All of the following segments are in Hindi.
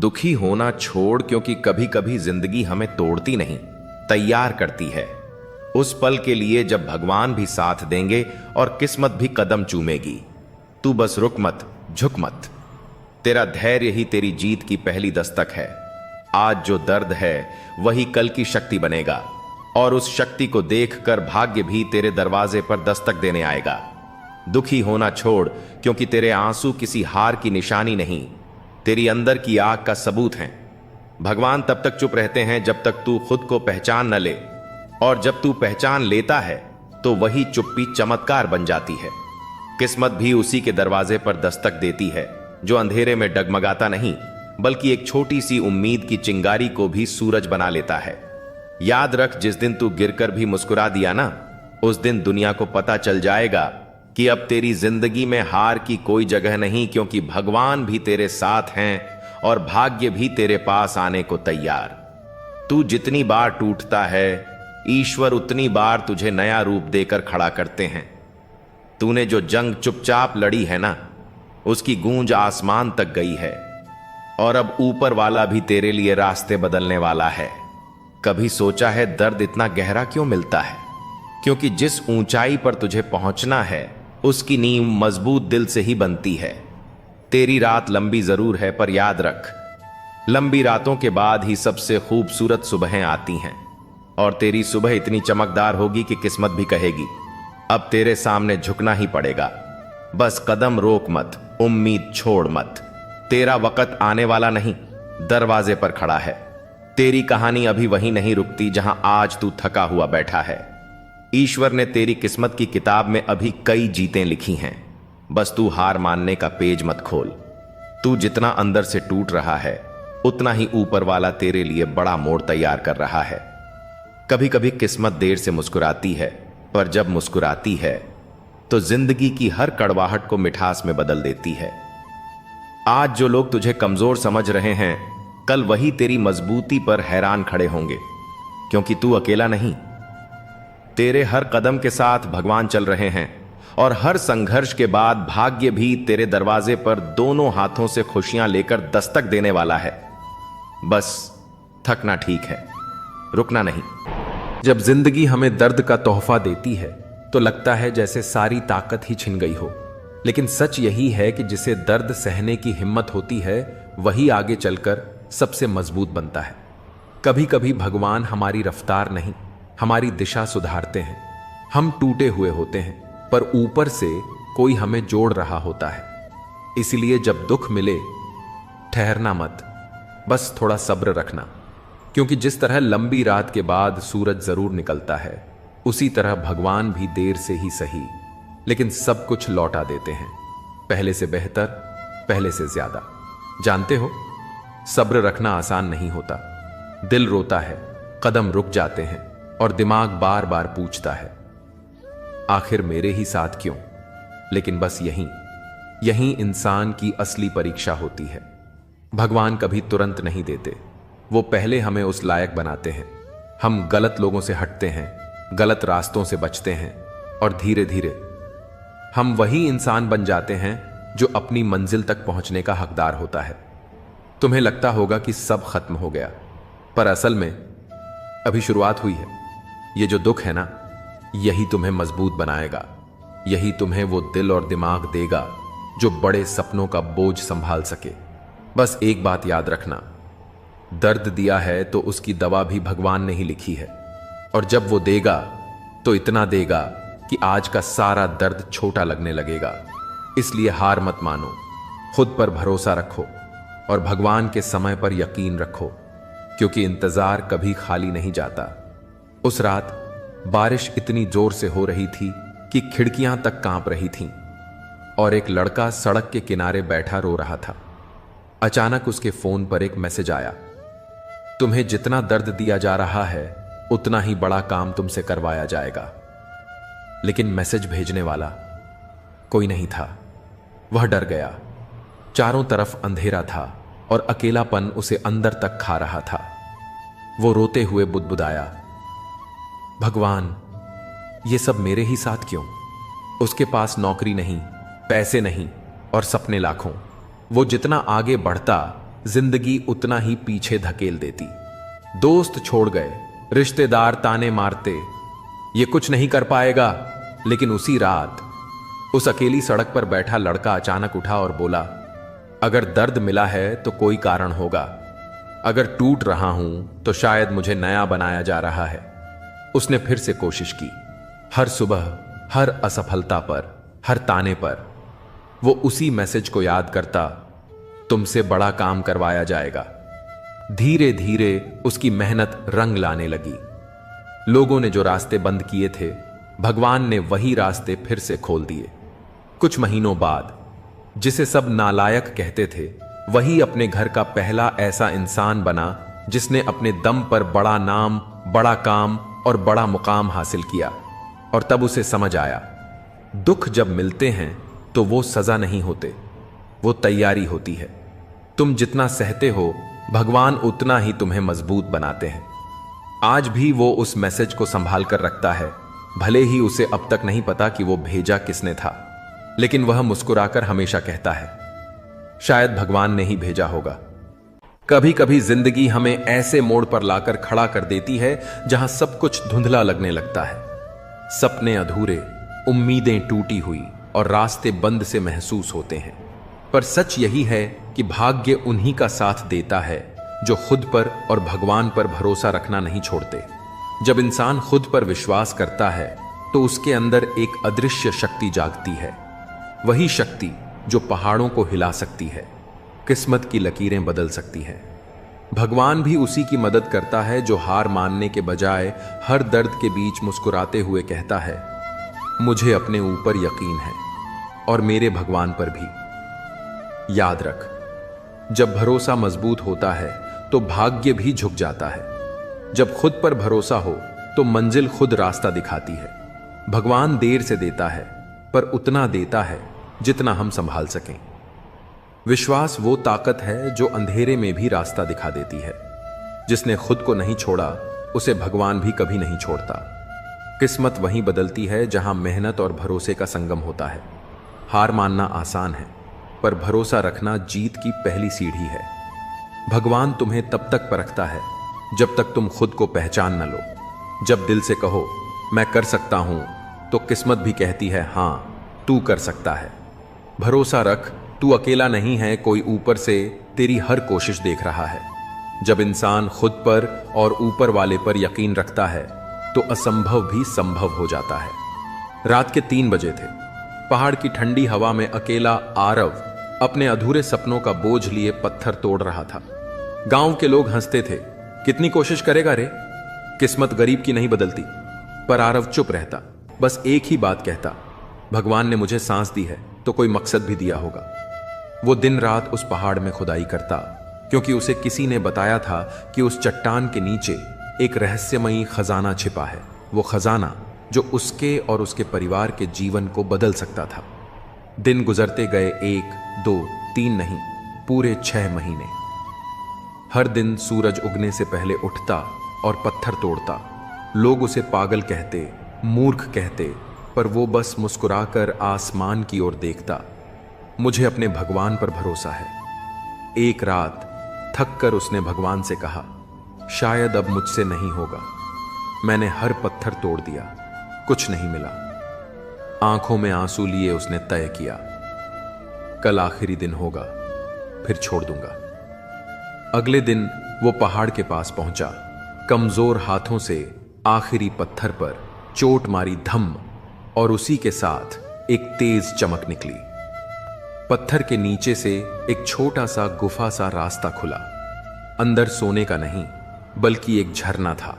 दुखी होना छोड़, क्योंकि कभी कभी जिंदगी हमें तोड़ती नहीं, तैयार करती है उस पल के लिए जब भगवान भी साथ देंगे और किस्मत भी कदम चूमेगी। तू बस रुक मत, झुक मत। तेरा धैर्य ही तेरी जीत की पहली दस्तक है। आज जो दर्द है वही कल की शक्ति बनेगा, और उस शक्ति को देखकर भाग्य भी तेरे दरवाजे पर दस्तक देने आएगा। दुखी होना छोड़, क्योंकि तेरे आंसू किसी हार की निशानी नहीं, तेरी अंदर की आग का सबूत हैं। भगवान तब तक चुप रहते हैं जब तक तू खुद को पहचान न ले, और जब तू पहचान लेता है तो वही चुप्पी चमत्कार बन जाती है। किस्मत भी उसी के दरवाजे पर दस्तक देती है जो अंधेरे में डगमगाता नहीं, बल्कि एक छोटी सी उम्मीद की चिंगारी को भी सूरज बना लेता है। याद रख, जिस दिन तू गिरकर भी मुस्कुरा दिया ना, उस दिन दुनिया को पता चल जाएगा कि अब तेरी जिंदगी में हार की कोई जगह नहीं, क्योंकि भगवान भी तेरे साथ हैं और भाग्य भी तेरे पास आने को तैयार। तू जितनी बार टूटता है, ईश्वर उतनी बार तुझे नया रूप देकर खड़ा करते हैं। तूने जो जंग चुपचाप लड़ी है ना, उसकी गूंज आसमान तक गई है, और अब ऊपर वाला भी तेरे लिए रास्ते बदलने वाला है। कभी सोचा है दर्द इतना गहरा क्यों मिलता है? क्योंकि जिस ऊंचाई पर तुझे पहुंचना है उसकी नींव मजबूत दिल से ही बनती है। तेरी रात लंबी जरूर है, पर याद रख, लंबी रातों के बाद ही सबसे खूबसूरत सुबहें आती हैं, और तेरी सुबह इतनी चमकदार होगी कि किस्मत भी कहेगी अब तेरे सामने झुकना ही पड़ेगा। बस कदम रोक मत, उम्मीद छोड़ मत। तेरा वक्त आने वाला नहीं, दरवाजे पर खड़ा है। तेरी कहानी अभी वहीं नहीं रुकती जहां आज तू थका हुआ बैठा है। ईश्वर ने तेरी किस्मत की किताब में अभी कई जीतें लिखी हैं। बस तू हार मानने का पेज मत खोल। तू जितना अंदर से टूट रहा है, उतना ही ऊपर वाला तेरे लिए बड़ा मोड़ तैयार कर रहा है। कभी कभी किस्मत देर से मुस्कुराती है, पर जब मुस्कुराती है तो जिंदगी की हर कड़वाहट को मिठास में बदल देती है। आज जो लोग तुझे कमजोर समझ रहे हैं, कल वही तेरी मजबूती पर हैरान खड़े होंगे, क्योंकि तू अकेला नहीं। तेरे हर कदम के साथ भगवान चल रहे हैं, और हर संघर्ष के बाद भाग्य भी तेरे दरवाजे पर दोनों हाथों से खुशियां लेकर दस्तक देने वाला है। बस थकना ठीक है, रुकना नहीं। जब जिंदगी हमें दर्द का तोहफा देती है तो लगता है जैसे सारी ताकत ही छिन गई हो, लेकिन सच यही है कि जिसे दर्द सहने की हिम्मत होती है वही आगे चलकर सबसे मजबूत बनता है। कभी कभी भगवान हमारी रफ्तार नहीं, हमारी दिशा सुधारते हैं। हम टूटे हुए होते हैं, पर ऊपर से कोई हमें जोड़ रहा होता है। इसलिए जब दुख मिले, ठहरना मत, बस थोड़ा सब्र रखना, क्योंकि जिस तरह लंबी रात के बाद सूरज जरूर निकलता है, उसी तरह भगवान भी देर से ही सही, लेकिन सब कुछ लौटा देते हैं, पहले से बेहतर, पहले से ज्यादा। जानते हो, सब्र रखना आसान नहीं होता। दिल रोता है, कदम रुक जाते हैं, और दिमाग बार बार पूछता है आखिर मेरे ही साथ क्यों। लेकिन बस यही इंसान की असली परीक्षा होती है। भगवान कभी तुरंत नहीं देते, वो पहले हमें उस लायक बनाते हैं। हम गलत लोगों से हटते हैं, गलत रास्तों से बचते हैं, और धीरे धीरे हम वही इंसान बन जाते हैं जो अपनी मंजिल तक पहुंचने का हकदार होता है। तुम्हें लगता होगा कि सब खत्म हो गया, पर असल में अभी शुरुआत हुई है। ये जो दुख है ना, यही तुम्हें मजबूत बनाएगा। यही तुम्हें वो दिल और दिमाग देगा जो बड़े सपनों का बोझ संभाल सके। बस एक बात याद रखना, दर्द दिया है तो उसकी दवा भी भगवान ने ही लिखी है, और जब वो देगा तो इतना देगा कि आज का सारा दर्द छोटा लगने लगेगा। इसलिए हार मत मानो, खुद पर भरोसा रखो, और भगवान के समय पर यकीन रखो, क्योंकि इंतजार कभी खाली नहीं जाता। उस रात बारिश इतनी जोर से हो रही थी कि खिड़कियां तक कांप रही थीं, और एक लड़का सड़क के किनारे बैठा रो रहा था। अचानक उसके फोन पर एक मैसेज आया, तुम्हें जितना दर्द दिया जा रहा है उतना ही बड़ा काम तुमसे करवाया जाएगा। लेकिन मैसेज भेजने वाला कोई नहीं था। वह डर गया। चारों तरफ अंधेरा था और अकेलापन उसे अंदर तक खा रहा था। वो रोते हुए बुदबुदाया, भगवान, ये सब मेरे ही साथ क्यों? उसके पास नौकरी नहीं, पैसे नहीं, और सपने लाखों। वो जितना आगे बढ़ता जिंदगी उतना ही पीछे धकेल देती। दोस्त छोड़ गए, रिश्तेदार ताने मारते, ये कुछ नहीं कर पाएगा। लेकिन उसी रात उस अकेली सड़क पर बैठा लड़का अचानक उठा और बोला, अगर दर्द मिला है तो कोई कारण होगा, अगर टूट रहा हूं तो शायद मुझे नया बनाया जा रहा है। उसने फिर से कोशिश की। हर सुबह, हर असफलता पर, हर ताने पर वो उसी मैसेज को याद करता, तुमसे बड़ा काम करवाया जाएगा। धीरे धीरे उसकी मेहनत रंग लाने लगी। लोगों ने जो रास्ते बंद किए थे, भगवान ने वही रास्ते फिर से खोल दिए। कुछ महीनों बाद जिसे सब नालायक कहते थे, वही अपने घर का पहला ऐसा इंसान बना जिसने अपने दम पर बड़ा नाम, बड़ा काम और बड़ा मुकाम हासिल किया। और तब उसे समझ आया, दुख जब मिलते हैं तो वो सजा नहीं होते, वो तैयारी होती है। तुम जितना सहते हो, भगवान उतना ही तुम्हें मजबूत बनाते हैं। आज भी वो उस मैसेज को संभाल कर रखता है, भले ही उसे अब तक नहीं पता कि वो भेजा किसने था, लेकिन वह मुस्कुराकर हमेशा कहता है, शायद भगवान ने ही भेजा होगा। कभी कभी जिंदगी हमें ऐसे मोड़ पर लाकर खड़ा कर देती है जहां सब कुछ धुंधला लगने लगता है। सपने अधूरे, उम्मीदें टूटी हुई और रास्ते बंद से महसूस होते हैं। पर सच यही है कि भाग्य उन्हीं का साथ देता है जो खुद पर और भगवान पर भरोसा रखना नहीं छोड़ते। जब इंसान खुद पर विश्वास करता है तो उसके अंदर एक अदृश्य शक्ति जागती है, वही शक्ति जो पहाड़ों को हिला सकती है, किस्मत की लकीरें बदल सकती है। भगवान भी उसी की मदद करता है जो हार मानने के बजाय हर दर्द के बीच मुस्कुराते हुए कहता है, मुझे अपने ऊपर यकीन है और मेरे भगवान पर भी। याद रख, जब भरोसा मजबूत होता है तो भाग्य भी झुक जाता है। जब खुद पर भरोसा हो तो मंजिल खुद रास्ता दिखाती है। भगवान देर से देता है, पर उतना देता है जितना हम संभाल सकें। विश्वास वो ताकत है जो अंधेरे में भी रास्ता दिखा देती है। जिसने खुद को नहीं छोड़ा, उसे भगवान भी कभी नहीं छोड़ता। किस्मत वहीं बदलती है जहां मेहनत और भरोसे का संगम होता है। हार मानना आसान है, पर भरोसा रखना जीत की पहली सीढ़ी है। भगवान तुम्हें तब तक परखता है जब तक तुम खुद को पहचान न लो। जब दिल से कहो मैं कर सकता हूं, तो किस्मत भी कहती है हां, तू कर सकता है। भरोसा रख, तू अकेला नहीं है, कोई ऊपर से तेरी हर कोशिश देख रहा है। जब इंसान खुद पर और ऊपर वाले पर यकीन रखता है तो असंभव भी संभव हो जाता है। रात के 3 बजे थे। पहाड़ की ठंडी हवा में अकेला आरव अपने अधूरे सपनों का बोझ लिए पत्थर तोड़ रहा था। गांव के लोग हंसते थे, कितनी कोशिश करेगा रे, किस्मत गरीब की नहीं बदलती। पर आरव चुप रहता, बस एक ही बात कहता, भगवान ने मुझे सांस दी है तो कोई मकसद भी दिया होगा। वो दिन रात उस पहाड़ में खुदाई करता, क्योंकि उसे किसी ने बताया था कि उस चट्टान के नीचे एक रहस्यमयी खजाना छिपा है। वो खजाना जो उसके और उसके परिवार के जीवन को बदल सकता था। दिन गुजरते गए, 1, 2, 3 नहीं, पूरे 6 महीने। हर दिन सूरज उगने से पहले उठता और पत्थर तोड़ता। लोग उसे पागल कहते, मूर्ख कहते, पर वो बस मुस्कुराकर आसमान की ओर देखता। मुझे अपने भगवान पर भरोसा है। एक रात थक कर उसने भगवान से कहा, शायद अब मुझसे नहीं होगा। मैंने हर पत्थर तोड़ दिया, कुछ नहीं मिला। आंखों में आंसू लिए उसने तय किया, कल आखिरी दिन होगा, फिर छोड़ दूंगा। अगले दिन वो पहाड़ के पास पहुंचा। कमजोर हाथों से आखिरी पत्थर पर चोट मारी, धम, और उसी के साथ एक तेज चमक निकली। पत्थर के नीचे से एक छोटा सा गुफा सा रास्ता खुला। अंदर सोने का नहीं, बल्कि एक झरना था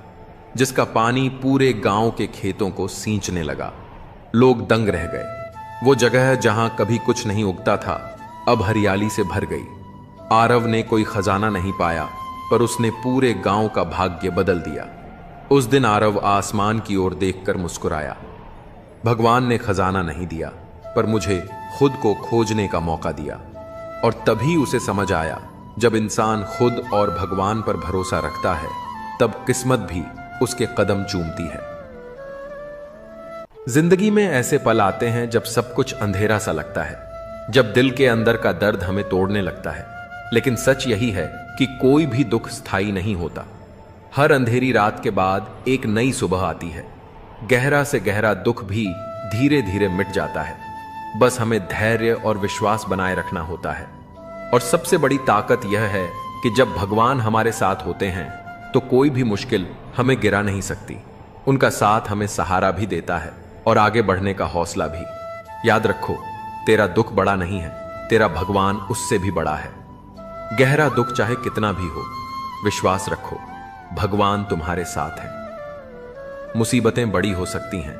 जिसका पानी पूरे गांव के खेतों को सींचने लगा। लोग दंग रह गए। वो जगह जहां कभी कुछ नहीं उगता था, अब हरियाली से भर गई। आरव ने कोई खजाना नहीं पाया, पर उसने पूरे गांव का भाग्य बदल दिया। उस दिन आरव आसमान की ओर देखकर मुस्कुराया। भगवान ने खजाना नहीं दिया, पर मुझे खुद को खोजने का मौका दिया। और तभी उसे समझ आया, जब इंसान खुद और भगवान पर भरोसा रखता है, तब किस्मत भी उसके कदम चूमती है। जिंदगी में ऐसे पल आते हैं जब सब कुछ अंधेरा सा लगता है, जब दिल के अंदर का दर्द हमें तोड़ने लगता है। लेकिन सच यही है कि कोई भी दुख स्थायी नहीं होता। हर अंधेरी रात के बाद एक नई सुबह आती है। गहरा से गहरा दुख भी धीरे धीरे मिट जाता है। बस हमें धैर्य और विश्वास बनाए रखना होता है। और सबसे बड़ी ताकत यह है कि जब भगवान हमारे साथ होते हैं तो कोई भी मुश्किल हमें गिरा नहीं सकती। उनका साथ हमें सहारा भी देता है और आगे बढ़ने का हौसला भी। याद रखो, तेरा दुख बड़ा नहीं है, तेरा भगवान उससे भी बड़ा है। गहरा दुख चाहे कितना भी हो, विश्वास रखो, भगवान तुम्हारे साथ है। मुसीबतें बड़ी हो सकती हैं,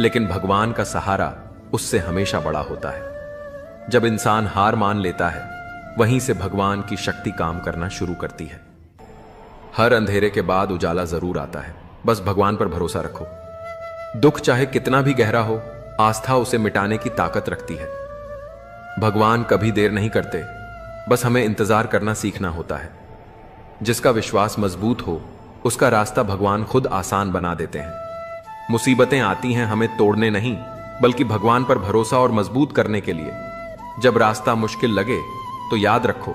लेकिन भगवान का सहारा उससे हमेशा बड़ा होता है। जब इंसान हार मान लेता है, वहीं से भगवान की शक्ति काम करना शुरू करती है। हर अंधेरे के बाद उजाला जरूर आता है, बस भगवान पर भरोसा रखो। दुख चाहे कितना भी गहरा हो, आस्था उसे मिटाने की ताकत रखती है। भगवान कभी देर नहीं करते, बस हमें इंतजार करना सीखना होता है। जिसका विश्वास मजबूत हो, उसका रास्ता भगवान खुद आसान बना देते हैं। मुसीबतें आती हैं हमें तोड़ने नहीं, बल्कि भगवान पर भरोसा और मजबूत करने के लिए। जब रास्ता मुश्किल लगे तो याद रखो,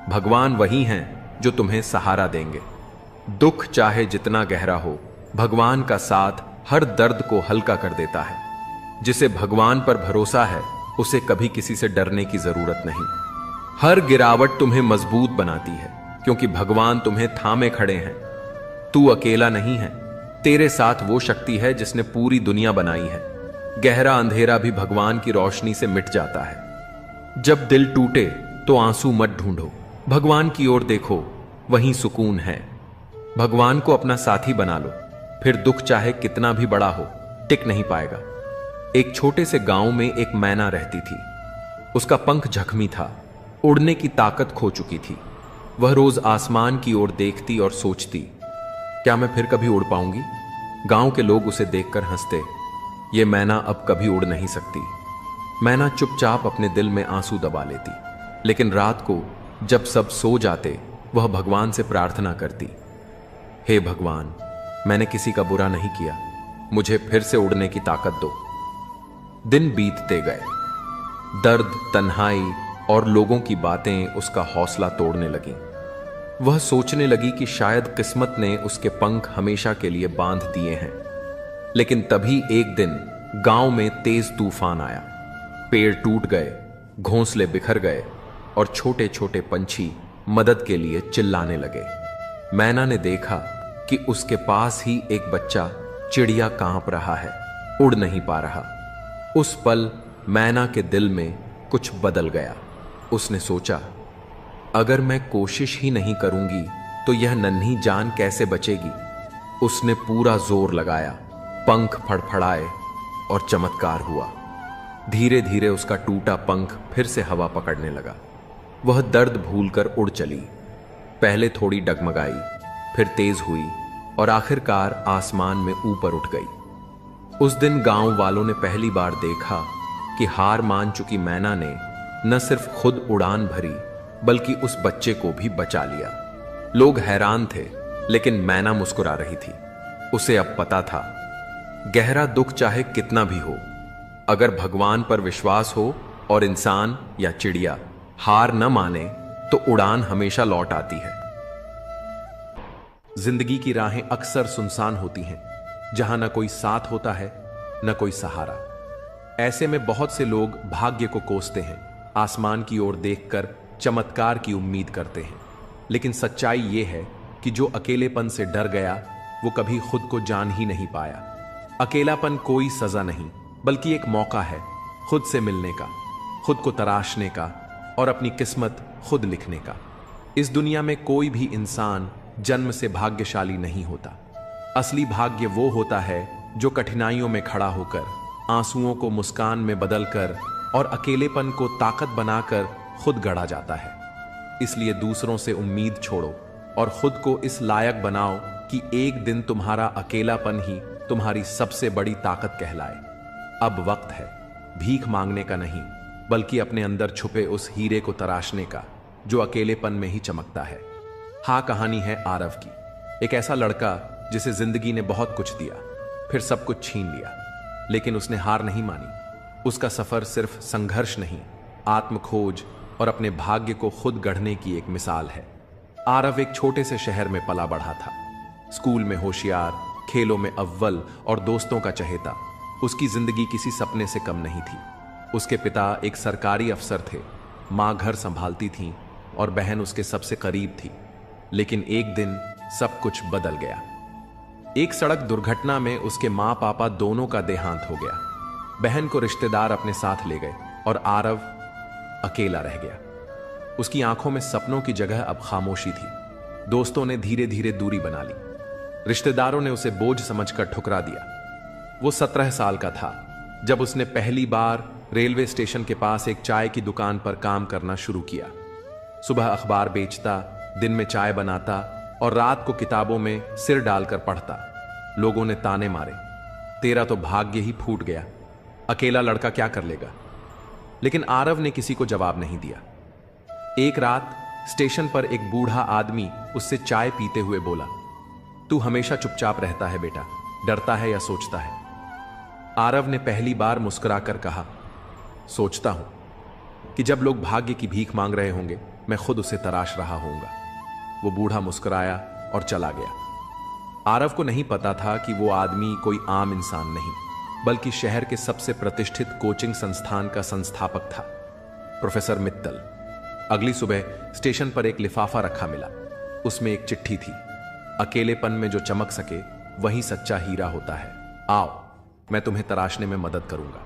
भगवान वही हैं जो तुम्हें सहारा देंगे। दुख चाहे जितना गहरा हो, भगवान का साथ हर दर्द को हल्का कर देता है। जिसे भगवान पर भरोसा है, उसे कभी किसी से डरने की जरूरत नहीं। हर गिरावट तुम्हें मजबूत बनाती है, क्योंकि भगवान तुम्हें थामे खड़े हैं। तू अकेला नहीं है, तेरे साथ वो शक्ति है जिसने पूरी दुनिया बनाई है। गहरा अंधेरा भी भगवान की रोशनी से मिट जाता है। जब दिल टूटे तो आंसू मत ढूंढो, भगवान की ओर देखो, वहीं सुकून है। भगवान को अपना साथी बना लो, फिर दुख चाहे कितना भी बड़ा हो, टिक नहीं पाएगा। एक छोटे से गांव में एक मैना रहती थी। उसका पंख जख्मी था, उड़ने की ताकत खो चुकी थी। वह रोज आसमान की ओर देखती और सोचती, क्या मैं फिर कभी उड़ पाऊंगी? गांव के लोग उसे देखकर हंसते, ये मैना अब कभी उड़ नहीं सकती। मैना चुपचाप अपने दिल में आंसू दबा लेती, लेकिन रात को जब सब सो जाते, वह भगवान से प्रार्थना करती, हे भगवान, मैंने किसी का बुरा नहीं किया, मुझे फिर से उड़ने की ताकत दो। दिन बीतते गए। दर्द, तन्हाई और लोगों की बातें उसका हौसला तोड़ने लगीं। वह सोचने लगी कि शायद किस्मत ने उसके पंख हमेशा के लिए बांध दिए हैं। लेकिन तभी एक दिन गांव में तेज तूफान आया। पेड़ टूट गए, घोंसले बिखर गए और छोटे छोटे पंछी मदद के लिए चिल्लाने लगे। मैना ने देखा कि उसके पास ही एक बच्चा चिड़िया कांप रहा है, उड़ नहीं पा रहा। उस पल मैना के दिल में कुछ बदल गया। उसने सोचा, अगर मैं कोशिश ही नहीं करूंगी तो यह नन्ही जान कैसे बचेगी। उसने पूरा जोर लगाया, पंख फड़फड़ाए और चमत्कार हुआ। धीरे धीरे उसका टूटा पंख फिर से हवा पकड़ने लगा। वह दर्द भूलकर उड़ चली। पहले थोड़ी डगमगाई, फिर तेज हुई और आखिरकार आसमान में ऊपर उठ गई। उस दिन गांव वालों ने पहली बार देखा कि हार मान चुकी मैना ने न सिर्फ खुद उड़ान भरी, बल्कि उस बच्चे को भी बचा लिया। लोग हैरान थे, लेकिन मैना मुस्कुरा रही थी। उसे अब पता था, गहरा दुख चाहे कितना भी हो, अगर भगवान पर विश्वास हो और इंसान या चिड़िया हार न माने, तो उड़ान हमेशा लौट आती है। जिंदगी की राहें अक्सर सुनसान होती हैं, जहां न कोई साथ होता है, न कोई सहारा। ऐसे में बहुत से लोग भाग्य को कोसते हैं, आसमान की ओर देखकर चमत्कार की उम्मीद करते हैं। लेकिन सच्चाई यह है कि जो अकेलेपन से डर गया, वो कभी खुद को जान ही नहीं पाया। अकेलापन कोई सजा नहीं, बल्कि एक मौका है खुद से मिलने का, खुद को तराशने का और अपनी किस्मत खुद लिखने का। इस दुनिया में कोई भी इंसान जन्म से भाग्यशाली नहीं होता। असली भाग्य वो होता है जो कठिनाइयों में खड़ा होकर, आंसुओं को मुस्कान में बदलकर और अकेलेपन को ताकत बनाकर खुद गढ़ा जाता है। इसलिए दूसरों से उम्मीद छोड़ो और खुद को इस लायक बनाओ कि एक दिन तुम्हारा अकेलापन ही तुम्हारी सबसे बड़ी ताकत कहलाए। अब वक्त है भीख मांगने का नहीं, बल्कि अपने अंदर छुपे उस हीरे को तराशने का जो अकेलेपन में ही चमकता है। हाँ, कहानी है आरव की। एक ऐसा लड़का जिसे जिंदगी ने बहुत कुछ दिया, फिर सब कुछ छीन लिया, लेकिन उसने हार नहीं मानी। उसका सफर सिर्फ संघर्ष नहीं, आत्मखोज और अपने भाग्य को खुद गढ़ने की एक मिसाल है। आरव एक छोटे से शहर में पला बढ़ा था। स्कूल में होशियार, खेलों में अव्वल और दोस्तों का चहेता। उसकी जिंदगी किसी सपने से कम नहीं थी। उसके पिता एक सरकारी अफसर थे, मां घर संभालती थी और बहन उसके सबसे करीब थी। लेकिन एक दिन सब कुछ बदल गया। एक सड़क दुर्घटना में उसके मां पापा दोनों का देहांत हो गया। बहन को रिश्तेदार अपने साथ ले गए और आरव अकेला रह गया। उसकी आंखों में सपनों की जगह अब खामोशी थी। दोस्तों ने धीरे धीरे दूरी बना ली। रिश्तेदारों ने उसे बोझ समझकर ठुकरा दिया। वो 17 साल का था जब उसने पहली बार रेलवे स्टेशन के पास एक चाय की दुकान पर काम करना शुरू किया। सुबह अखबार बेचता, दिन में चाय बनाता और रात को किताबों में सिर डालकर पढ़ता। लोगों ने ताने मारे, तेरा तो भाग्य ही फूट गया, अकेला लड़का क्या कर लेगा। लेकिन आरव ने किसी को जवाब नहीं दिया। एक रात स्टेशन पर एक बूढ़ा आदमी उससे चाय पीते हुए बोला, तू हमेशा चुपचाप रहता है बेटा, डरता है या सोचता है। आरव ने पहली बार मुस्कुराकर कहा, सोचता हूं कि जब लोग भाग्य की भीख मांग रहे होंगे मैं खुद उसे तराश रहा होऊंगा। वो बूढ़ा मुस्कुराया और चला गया। आरव को नहीं पता था कि वो आदमी कोई आम इंसान नहीं, बल्कि शहर के सबसे प्रतिष्ठित कोचिंग संस्थान का संस्थापक था, प्रोफेसर मित्तल। अगली सुबह स्टेशन पर एक लिफाफा रखा मिला। उसमें एक चिट्ठी थी, अकेलेपन में जो चमक सके वही सच्चा हीरा होता है, आओ मैं तुम्हें तराशने में मदद करूंगा।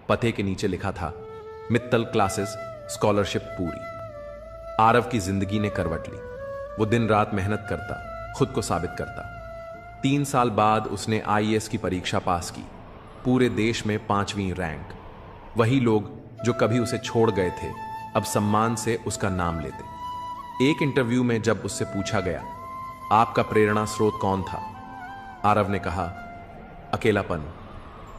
पते के नीचे लिखा था, मित्तल क्लासेस, स्कॉलरशिप पूरी। आरव की जिंदगी ने करवट ली। वो दिन रात मेहनत करता, खुद को साबित करता। 3 साल बाद उसने आईएएस की परीक्षा पास की, पूरे देश में 5वीं रैंक। वही लोग जो कभी उसे छोड़ गए थे अब सम्मान से उसका नाम लेते। एक इंटरव्यू में जब उससे पूछा गया, आपका प्रेरणा स्रोत कौन था, आरव ने कहा, अकेलापन,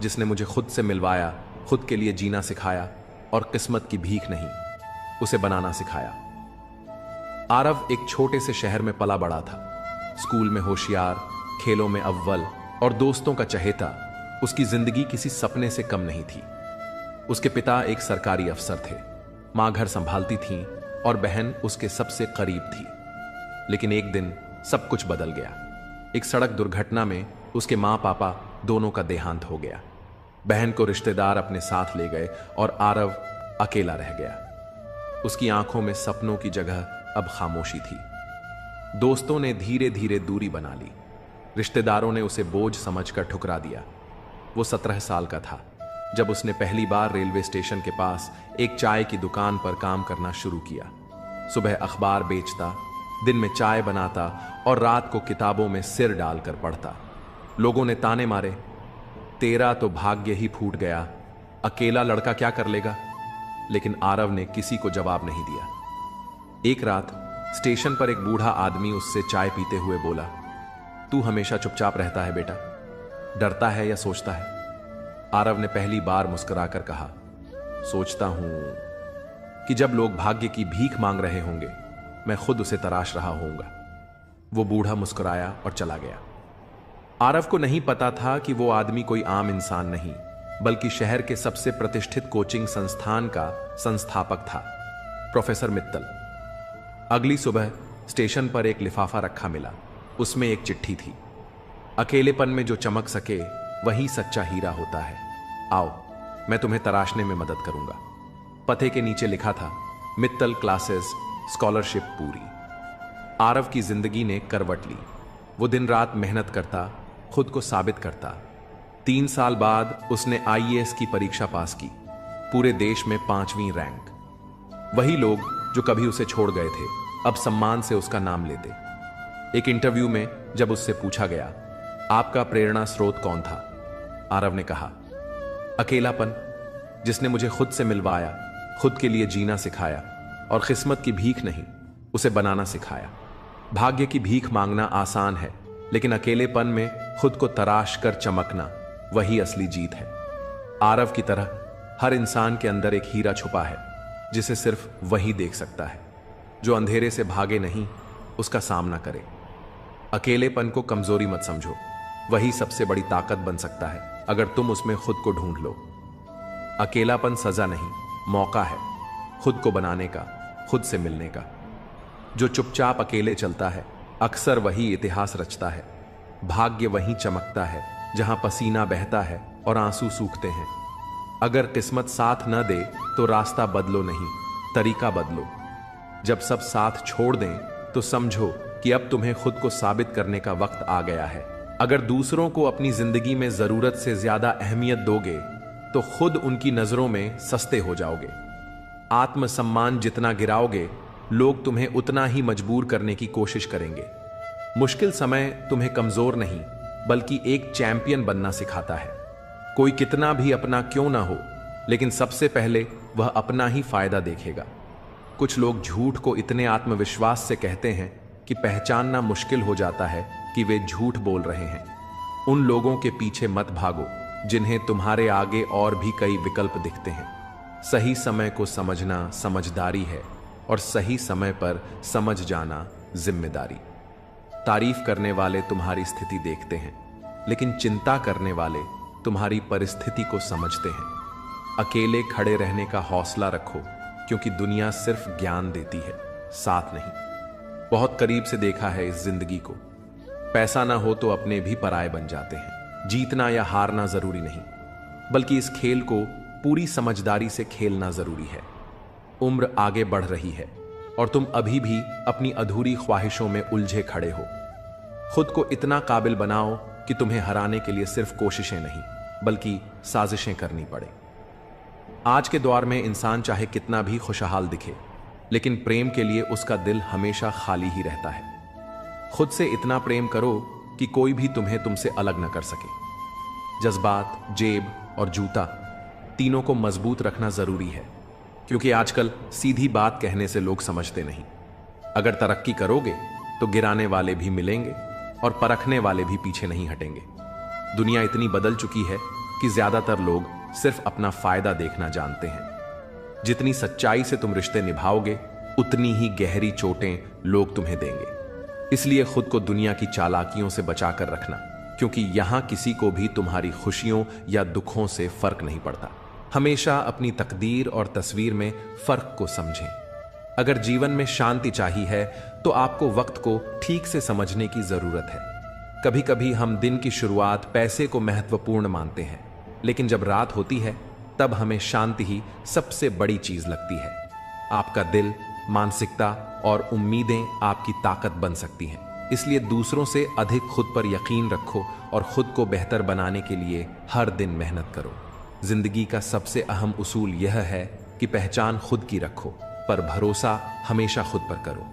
जिसने मुझे खुद से मिलवाया, खुद के लिए जीना सिखाया और किस्मत की भीख नहीं, उसे बनाना सिखाया। आरव एक छोटे से शहर में पला बड़ा था। स्कूल में होशियार, खेलों में अव्वल और दोस्तों का चहेता। उसकी जिंदगी किसी सपने से कम नहीं थी। उसके पिता एक सरकारी अफसर थे, मां घर संभालती थी और बहन उसके सबसे करीब थी। लेकिन एक दिन सब कुछ बदल गया। एक सड़क दुर्घटना में उसके मां पापा दोनों का देहांत हो गया। बहन को रिश्तेदार अपने साथ ले गए और आरव अकेला रह गया। उसकी आंखों में सपनों की जगह अब खामोशी थी। दोस्तों ने धीरे धीरे दूरी बना ली। रिश्तेदारों ने उसे बोझ समझकर ठुकरा दिया। वो 17 साल का था जब उसने पहली बार रेलवे स्टेशन के पास एक चाय की दुकान पर काम करना शुरू किया। सुबह अखबार बेचता, दिन में चाय बनाता और रात को किताबों में सिर डालकर पढ़ता। लोगों ने ताने मारे, तेरा तो भाग्य ही फूट गया, अकेला लड़का क्या कर लेगा। लेकिन आरव ने किसी को जवाब नहीं दिया। एक रात स्टेशन पर एक बूढ़ा आदमी उससे चाय पीते हुए बोला, तू हमेशा चुपचाप रहता है बेटा, डरता है या सोचता है। आरव ने पहली बार मुस्कुराकर कहा, सोचता हूं कि जब लोग भाग्य की भीख मांग रहे होंगे मैं खुद उसे तराश रहा होऊंगा। वो बूढ़ा मुस्कुराया और चला गया। आरव को नहीं पता था कि वो आदमी कोई आम इंसान नहीं, बल्कि शहर के सबसे प्रतिष्ठित कोचिंग संस्थान का संस्थापक था, प्रोफेसर मित्तल। अगली सुबह स्टेशन पर एक लिफाफा रखा मिला। उसमें एक चिट्ठी थी, अकेलेपन में जो चमक सके वही सच्चा हीरा होता है, आओ मैं तुम्हें तराशने में मदद करूंगा। पते के नीचे लिखा था, मित्तल क्लासेस, स्कॉलरशिप पूरी। आरव की जिंदगी ने करवट ली। वो दिन रात मेहनत करता, खुद को साबित करता। 3 साल बाद उसने आईएएस की परीक्षा पास की, पूरे देश में 5वीं रैंक। वही लोग जो कभी उसे छोड़ गए थे अब सम्मान से उसका नाम लेते। एक इंटरव्यू में जब उससे पूछा गया, आपका प्रेरणा स्रोत कौन था, आरव ने कहा, अकेलापन, जिसने मुझे खुद से मिलवाया, खुद के लिए जीना सिखाया और किस्मत की भीख नहीं, उसे बनाना सिखाया। भाग्य की भीख मांगना आसान है, लेकिन अकेलेपन में खुद को तराश कर चमकना वही असली जीत है। आरव की तरह हर इंसान के अंदर एक हीरा छुपा है, जिसे सिर्फ वही देख सकता है। जो अंधेरे से भागे नहीं, उसका सामना करे। अकेलेपन को कमजोरी मत समझो, वही सबसे बड़ी ताकत बन सकता है अगर तुम उसमें खुद को ढूंढ लो। अकेलापन सजा नहीं, मौका है। खुद को बनाने का, खुद से मिलने का। जो चुपचाप अकेले चलता है अक्सर वही इतिहास रचता है। भाग्य वहीं चमकता है जहां पसीना बहता है और आंसू सूखते हैं। अगर किस्मत साथ न दे तो रास्ता बदलो नहीं, तरीका बदलो। जब सब साथ छोड़ दें तो समझो कि अब तुम्हें खुद को साबित करने का वक्त आ गया है। अगर दूसरों को अपनी जिंदगी में जरूरत से ज्यादा अहमियत दोगे तो खुद उनकी नजरों में सस्ते हो जाओगे। आत्मसम्मान जितना गिराओगे, लोग तुम्हें उतना ही मजबूर करने की कोशिश करेंगे। मुश्किल समय तुम्हें कमजोर नहीं बल्कि एक चैंपियन बनना सिखाता है। कोई कितना भी अपना क्यों ना हो, लेकिन सबसे पहले वह अपना ही फायदा देखेगा। कुछ लोग झूठ को इतने आत्मविश्वास से कहते हैं कि पहचानना मुश्किल हो जाता है कि वे झूठ बोल रहे हैं। उन लोगों के पीछे मत भागो जिन्हें तुम्हारे आगे और भी कई विकल्प दिखते हैं। सही समय को समझना समझदारी है और सही समय पर समझ जाना जिम्मेदारी। तारीफ करने वाले तुम्हारी स्थिति देखते हैं, लेकिन चिंता करने वाले तुम्हारी परिस्थिति को समझते हैं। अकेले खड़े रहने का हौसला रखो, क्योंकि दुनिया सिर्फ ज्ञान देती है, साथ नहीं। बहुत करीब से देखा है इस जिंदगी को। पैसा ना हो तो अपने भी पराये बन जाते हैं। जीतना या हारना जरूरी नहीं, बल्कि इस खेल को पूरी समझदारी से खेलना जरूरी है। उम्र आगे बढ़ रही है और तुम अभी भी अपनी अधूरी ख्वाहिशों में उलझे खड़े हो। खुद को इतना काबिल बनाओ कि तुम्हें हराने के लिए सिर्फ कोशिशें नहीं बल्कि साजिशें करनी पड़े। आज के दौर में इंसान चाहे कितना भी खुशहाल दिखे, लेकिन प्रेम के लिए उसका दिल हमेशा खाली ही रहता है। खुद से इतना प्रेम करो कि कोई भी तुम्हें तुमसे अलग न कर सके। जज्बात, जेब और जूता तीनों को मजबूत रखना जरूरी है, क्योंकि आजकल सीधी बात कहने से लोग समझते नहीं। अगर तरक्की करोगे तो गिराने वाले भी मिलेंगे और परखने वाले भी पीछे नहीं हटेंगे। दुनिया इतनी बदल चुकी है कि ज्यादातर लोग सिर्फ अपना फायदा देखना जानते हैं। जितनी सच्चाई से तुम रिश्ते निभाओगे, उतनी ही गहरी चोटें लोग तुम्हें देंगे। इसलिए खुद को दुनिया की चालाकियों से बचाकर रखना, क्योंकि यहां किसी को भी तुम्हारी खुशियों या दुखों से फर्क नहीं पड़ता। हमेशा अपनी तकदीर और तस्वीर में फर्क को समझें। अगर जीवन में शांति चाहिए है तो आपको वक्त को ठीक से समझने की जरूरत है। कभी कभी हम दिन की शुरुआत पैसे को महत्वपूर्ण मानते हैं, लेकिन जब रात होती है तब हमें शांति ही सबसे बड़ी चीज लगती है। आपका दिल, मानसिकता और उम्मीदें आपकी ताकत बन सकती हैं। इसलिए दूसरों से अधिक खुद पर यकीन रखो और खुद को बेहतर बनाने के लिए हर दिन मेहनत करो। जिंदगी का सबसे अहम उसूल यह है कि पहचान खुद की रखो, पर भरोसा हमेशा खुद पर करो।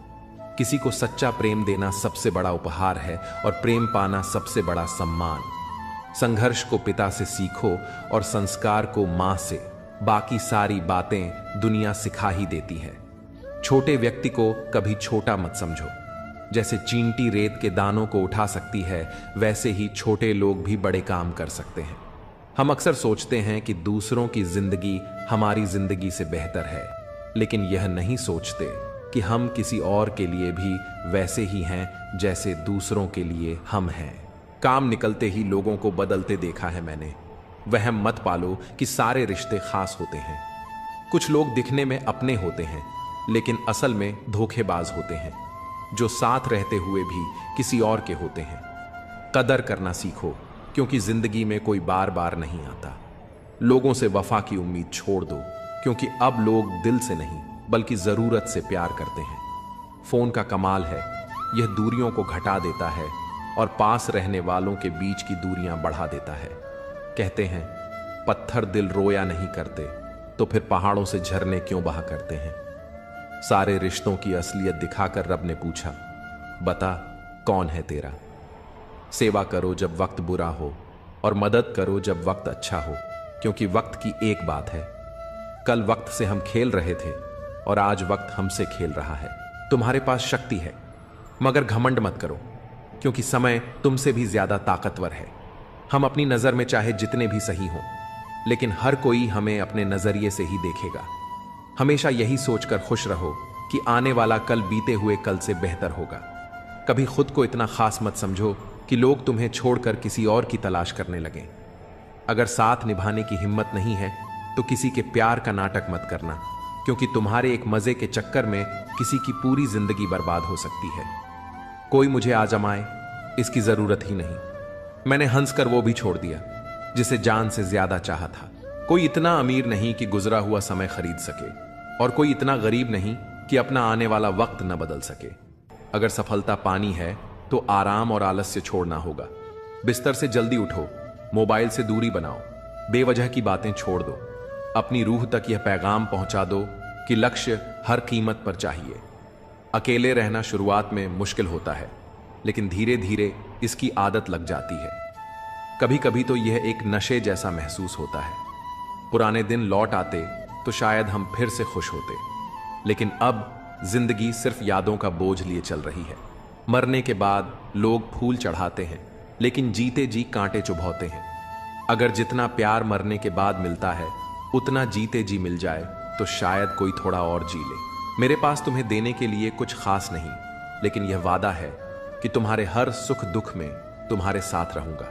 किसी को सच्चा प्रेम देना सबसे बड़ा उपहार है और प्रेम पाना सबसे बड़ा सम्मान। संघर्ष को पिता से सीखो और संस्कार को मां से। बाकी सारी बातें दुनिया सिखा ही देती है। छोटे व्यक्ति को कभी छोटा मत समझो। जैसे चींटी रेत के दानों को उठा सकती है, वैसे ही छोटे लोग भी बड़े काम कर सकते हैं। हम अक्सर सोचते हैं कि दूसरों की जिंदगी हमारी जिंदगी से बेहतर है, लेकिन यह नहीं सोचते कि हम किसी और के लिए भी वैसे ही हैं जैसे दूसरों के लिए हम हैं। काम निकलते ही लोगों को बदलते देखा है मैंने। वहम मत पालो कि सारे रिश्ते खास होते हैं। कुछ लोग दिखने में अपने होते हैं, लेकिन असल में धोखेबाज होते हैं, जो साथ रहते हुए भी किसी और के होते हैं। कदर करना सीखो, क्योंकि जिंदगी में कोई बार बार नहीं आता। लोगों से वफा की उम्मीद छोड़ दो, क्योंकि अब लोग दिल से नहीं बल्कि जरूरत से प्यार करते हैं। फोन का कमाल है, यह दूरियों को घटा देता है और पास रहने वालों के बीच की दूरियां बढ़ा देता है। कहते हैं पत्थर दिल रोया नहीं करते, तो फिर पहाड़ों से झरने क्यों बहा करते हैं। सारे रिश्तों की असलियत दिखाकर रब ने पूछा, बता कौन है तेरा। सेवा करो जब वक्त बुरा हो और मदद करो जब वक्त अच्छा हो, क्योंकि वक्त की एक बात है, कल वक्त से हम खेल रहे थे और आज वक्त हमसे खेल रहा है। तुम्हारे पास शक्ति है, मगर घमंड मत करो, क्योंकि समय तुमसे भी ज्यादा ताकतवर है। हम अपनी नजर में चाहे जितने भी सही हों, लेकिन हर कोई हमें अपने नजरिए से ही देखेगा। हमेशा यही सोचकर खुश रहो कि आने वाला कल बीते हुए कल से बेहतर होगा। कभी खुद को इतना खास मत समझो कि लोग तुम्हें छोड़कर किसी और की तलाश करने लगें। अगर साथ निभाने की हिम्मत नहीं है तो किसी के प्यार का नाटक मत करना, क्योंकि तुम्हारे एक मजे के चक्कर में किसी की पूरी जिंदगी बर्बाद हो सकती है। कोई मुझे आजमाए इसकी जरूरत ही नहीं। मैंने हंसकर वो भी छोड़ दिया जिसे जान से ज्यादा चाहा था। कोई इतना अमीर नहीं कि गुजरा हुआ समय खरीद सके, और कोई इतना गरीब नहीं कि अपना आने वाला वक्त न बदल सके। अगर सफलता पानी है तो आराम और आलस्य छोड़ना होगा। बिस्तर से जल्दी उठो, मोबाइल से दूरी बनाओ, बेवजह की बातें छोड़ दो। अपनी रूह तक यह पैगाम पहुंचा दो कि लक्ष्य हर कीमत पर चाहिए। अकेले रहना शुरुआत में मुश्किल होता है, लेकिन धीरे धीरे इसकी आदत लग जाती है। कभी कभी तो यह एक नशे जैसा महसूस होता है। पुराने दिन लौट आते तो शायद हम फिर से खुश होते, लेकिन अब जिंदगी सिर्फ यादों का बोझ लिए चल रही है। मरने के बाद लोग फूल चढ़ाते हैं, लेकिन जीते जी कांटे चुभौते हैं। अगर जितना प्यार मरने के बाद मिलता है उतना जीते जी मिल जाए तो शायद कोई थोड़ा और जी ले। मेरे पास तुम्हें देने के लिए कुछ खास नहीं, लेकिन यह वादा है कि तुम्हारे हर सुख दुख में तुम्हारे साथ रहूंगा।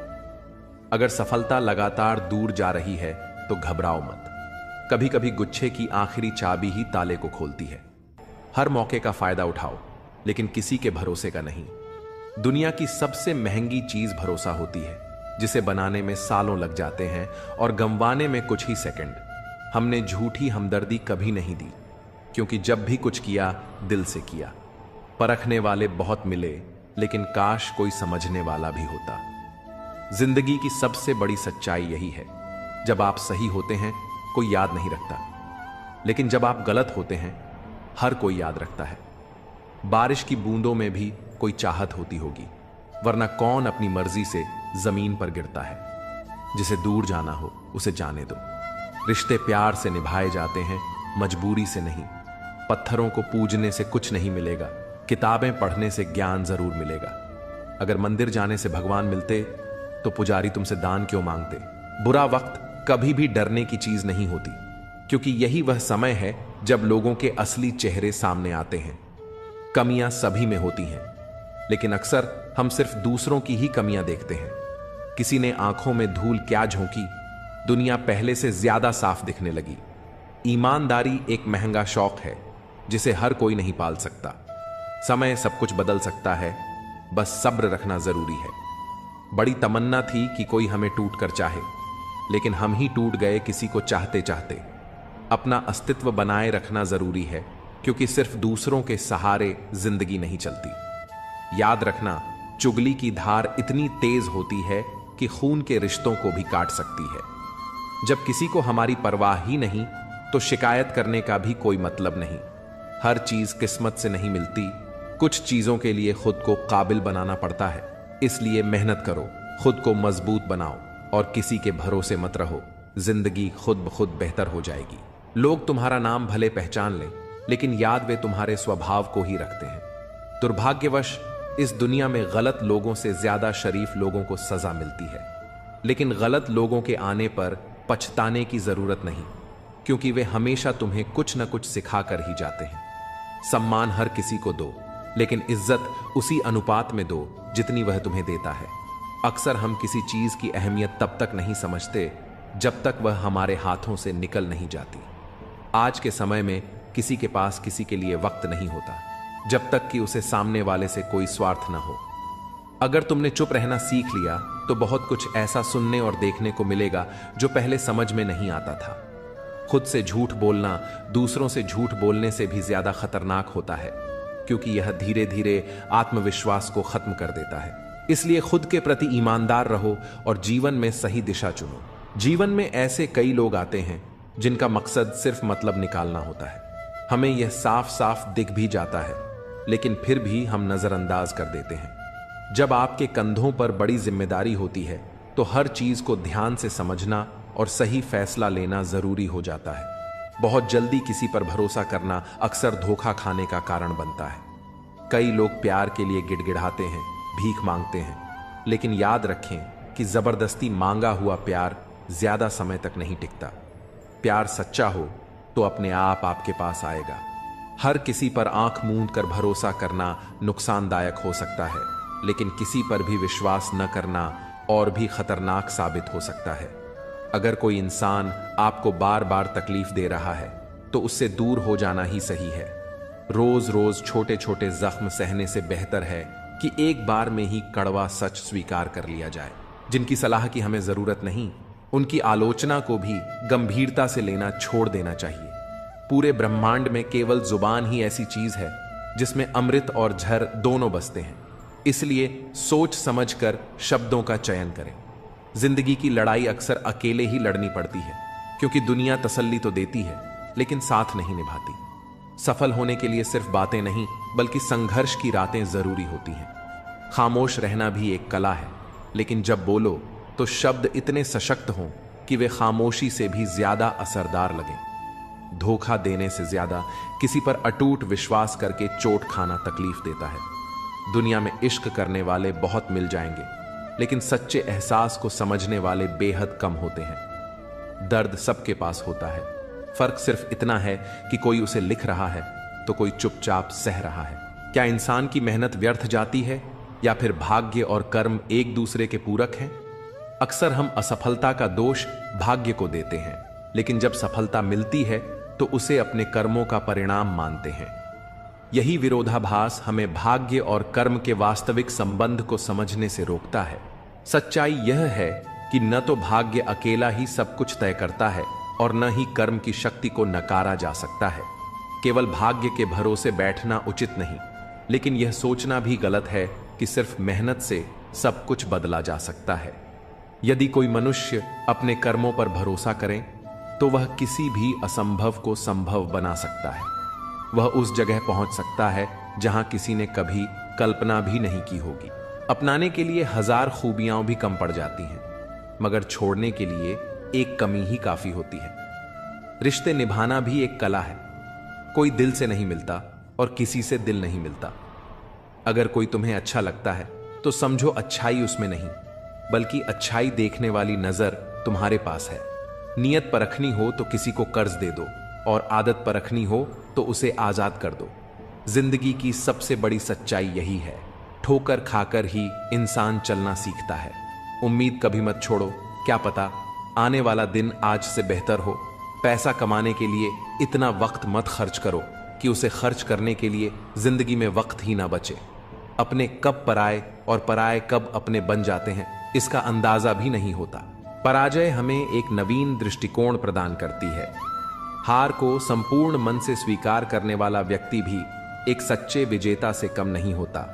अगर सफलता लगातार दूर जा रही है तो घबराओ मत। कभी कभी गुच्छे की आखिरी चाबी ही ताले को खोलती है। हर मौके का फायदा उठाओ, लेकिन किसी के भरोसे का नहीं। दुनिया की सबसे महंगी चीज भरोसा होती है, जिसे बनाने में सालों लग जाते हैं और गंवाने में कुछ ही सेकंड। हमने झूठी हमदर्दी कभी नहीं दी, क्योंकि जब भी कुछ किया दिल से किया। परखने वाले बहुत मिले, लेकिन काश कोई समझने वाला भी होता। जिंदगी की सबसे बड़ी सच्चाई यही है, जब आप सही होते हैं कोई याद नहीं रखता, लेकिन जब आप गलत होते हैं हर कोई याद रखता है। बारिश की बूंदों में भी कोई चाहत होती होगी, वरना कौन अपनी मर्जी से जमीन पर गिरता है। जिसे दूर जाना हो उसे जाने दो। रिश्ते प्यार से निभाए जाते हैं, मजबूरी से नहीं। पत्थरों को पूजने से कुछ नहीं मिलेगा, किताबें पढ़ने से ज्ञान जरूर मिलेगा। अगर मंदिर जाने से भगवान मिलते तो पुजारी तुमसे दान क्यों मांगते। बुरा वक्त कभी भी डरने की चीज नहीं होती, क्योंकि यही वह समय है जब लोगों के असली चेहरे सामने आते हैं। कमियां सभी में होती हैं, लेकिन अक्सर हम सिर्फ दूसरों की ही कमियां देखते हैं। किसी ने आंखों में धूल क्या झोंकी, दुनिया पहले से ज्यादा साफ दिखने लगी। ईमानदारी एक महंगा शौक है जिसे हर कोई नहीं पाल सकता। समय सब कुछ बदल सकता है, बस सब्र रखना जरूरी है। बड़ी तमन्ना थी कि कोई हमें टूट कर चाहे, लेकिन हम ही टूट गए किसी को चाहते चाहते। अपना अस्तित्व बनाए रखना जरूरी है, क्योंकि सिर्फ दूसरों के सहारे जिंदगी नहीं चलती। याद रखना, चुगली की धार इतनी तेज होती है कि खून के रिश्तों को भी काट सकती है। जब किसी को हमारी परवाह ही नहीं तो शिकायत करने का भी कोई मतलब नहीं। हर चीज किस्मत से नहीं मिलती, कुछ चीजों के लिए खुद को काबिल बनाना पड़ता है। इसलिए मेहनत करो, खुद को मजबूत बनाओ और किसी के भरोसे मत रहो। जिंदगी खुद ब खुद बेहतर हो जाएगी। लोग तुम्हारा नाम भले पहचान लें, लेकिन याद वे तुम्हारे स्वभाव को ही रखते हैं। दुर्भाग्यवश इस दुनिया में गलत लोगों से ज्यादा शरीफ लोगों को सजा मिलती है, लेकिन गलत लोगों के आने पर पछताने की जरूरत नहीं, क्योंकि वे हमेशा तुम्हें कुछ न कुछ सिखा कर ही जाते हैं। सम्मान हर किसी को दो, लेकिन इज्जत उसी अनुपात में दो जितनी वह तुम्हें देता है। अक्सर हम किसी चीज की अहमियत तब तक नहीं समझते जब तक वह हमारे हाथों से निकल नहीं जाती। आज के समय में किसी के पास किसी के लिए वक्त नहीं होता, जब तक कि उसे सामने वाले से कोई स्वार्थ न हो। अगर तुमने चुप रहना सीख लिया तो बहुत कुछ ऐसा सुनने और देखने को मिलेगा जो पहले समझ में नहीं आता था। खुद से झूठ बोलना दूसरों से झूठ बोलने से भी ज्यादा खतरनाक होता है, क्योंकि यह धीरे धीरे आत्मविश्वास को खत्म कर देता है। इसलिए खुद के प्रति ईमानदार रहो और जीवन में सही दिशा चुनो। जीवन में ऐसे कई लोग आते हैं जिनका मकसद सिर्फ मतलब निकालना होता है। हमें यह साफ साफ दिख भी जाता है, लेकिन फिर भी हम नजरअंदाज कर देते हैं। जब आपके कंधों पर बड़ी जिम्मेदारी होती है तो हर चीज को ध्यान से समझना और सही फैसला लेना जरूरी हो जाता है। बहुत जल्दी किसी पर भरोसा करना अक्सर धोखा खाने का कारण बनता है। कई लोग प्यार के लिए गिड़गिड़ाते हैं, भीख मांगते हैं, लेकिन याद रखें कि जबरदस्ती मांगा हुआ प्यार ज्यादा समय तक नहीं टिकता। प्यार सच्चा हो तो अपने आप आपके पास आएगा। हर किसी पर आंख मूंद कर भरोसा करना नुकसानदायक हो सकता है, लेकिन किसी पर भी विश्वास न करना और भी खतरनाक साबित हो सकता है। अगर कोई इंसान आपको बार बार तकलीफ दे रहा है तो उससे दूर हो जाना ही सही है। रोज रोज छोटे छोटे जख्म सहने से बेहतर है कि एक बार में ही कड़वा सच स्वीकार कर लिया जाए। जिनकी सलाह की हमें जरूरत नहीं, उनकी आलोचना को भी गंभीरता से लेना छोड़ देना चाहिए। पूरे ब्रह्मांड में केवल जुबान ही ऐसी चीज है जिसमें अमृत और झर दोनों बसते हैं। इसलिए सोच समझकर शब्दों का चयन करें। जिंदगी की लड़ाई अक्सर अकेले ही लड़नी पड़ती है, क्योंकि दुनिया तसल्ली तो देती है लेकिन साथ नहीं निभाती। सफल होने के लिए सिर्फ बातें नहीं बल्कि संघर्ष की रातें जरूरी होती हैं। खामोश रहना भी एक कला है, लेकिन जब बोलो तो शब्द इतने सशक्त हों कि वे खामोशी से भी ज्यादा असरदार लगें। धोखा देने से ज्यादा किसी पर अटूट विश्वास करके चोट खाना तकलीफ देता है। दुनिया में इश्क करने वाले बहुत मिल जाएंगे, लेकिन सच्चे एहसास को समझने वाले बेहद कम होते हैं। दर्द सबके पास होता है, फर्क सिर्फ इतना है कि कोई उसे लिख रहा है तो कोई चुपचाप सह रहा है। क्या इंसान की मेहनत व्यर्थ जाती है या फिर भाग्य और कर्म एक दूसरे के पूरक हैं? अक्सर हम असफलता का दोष भाग्य को देते हैं, लेकिन जब सफलता मिलती है तो उसे अपने कर्मों का परिणाम मानते हैं। यही विरोधाभास हमें भाग्य और कर्म के वास्तविक संबंध को समझने से रोकता है। सच्चाई यह है कि न तो भाग्य अकेला ही सब कुछ तय करता है और न ही कर्म की शक्ति को नकारा जा सकता है। केवल भाग्य के भरोसे बैठना उचित नहीं, लेकिन यह सोचना भी गलत है कि सिर्फ मेहनत से सब कुछ बदला जा सकता है। यदि कोई मनुष्य अपने कर्मों पर भरोसा करे तो वह किसी भी असंभव को संभव बना सकता है। वह उस जगह पहुंच सकता है जहां किसी ने कभी कल्पना भी नहीं की होगी। अपनाने के लिए हजार खूबियां भी कम पड़ जाती हैं, मगर छोड़ने के लिए एक कमी ही काफी होती है। रिश्ते निभाना भी एक कला है। कोई दिल से नहीं मिलता और किसी से दिल नहीं मिलता। अगर कोई तुम्हें अच्छा लगता है तो समझो अच्छाई उसमें नहीं, बल्कि अच्छाई देखने वाली नजर तुम्हारे पास है। नियत परखनी हो तो किसी को कर्ज दे दो, और आदत परखनी हो तो उसे आजाद कर दो। जिंदगी की सबसे बड़ी सच्चाई यही है, ठोकर खाकर ही इंसान चलना सीखता है। उम्मीद कभी मत छोड़ो, क्या पता आने वाला दिन आज से बेहतर हो। पैसा कमाने के लिए इतना वक्त मत खर्च करो कि उसे खर्च करने के लिए जिंदगी में वक्त ही ना बचे। अपने कब पराए और पराए कब अपने बन जाते हैं, इसका अंदाजा भी नहीं होता। पराजय हमें एक नवीन दृष्टिकोण प्रदान करती है। हार को संपूर्ण मन से स्वीकार करने वाला व्यक्ति भी एक सच्चे विजेता से कम नहीं होता।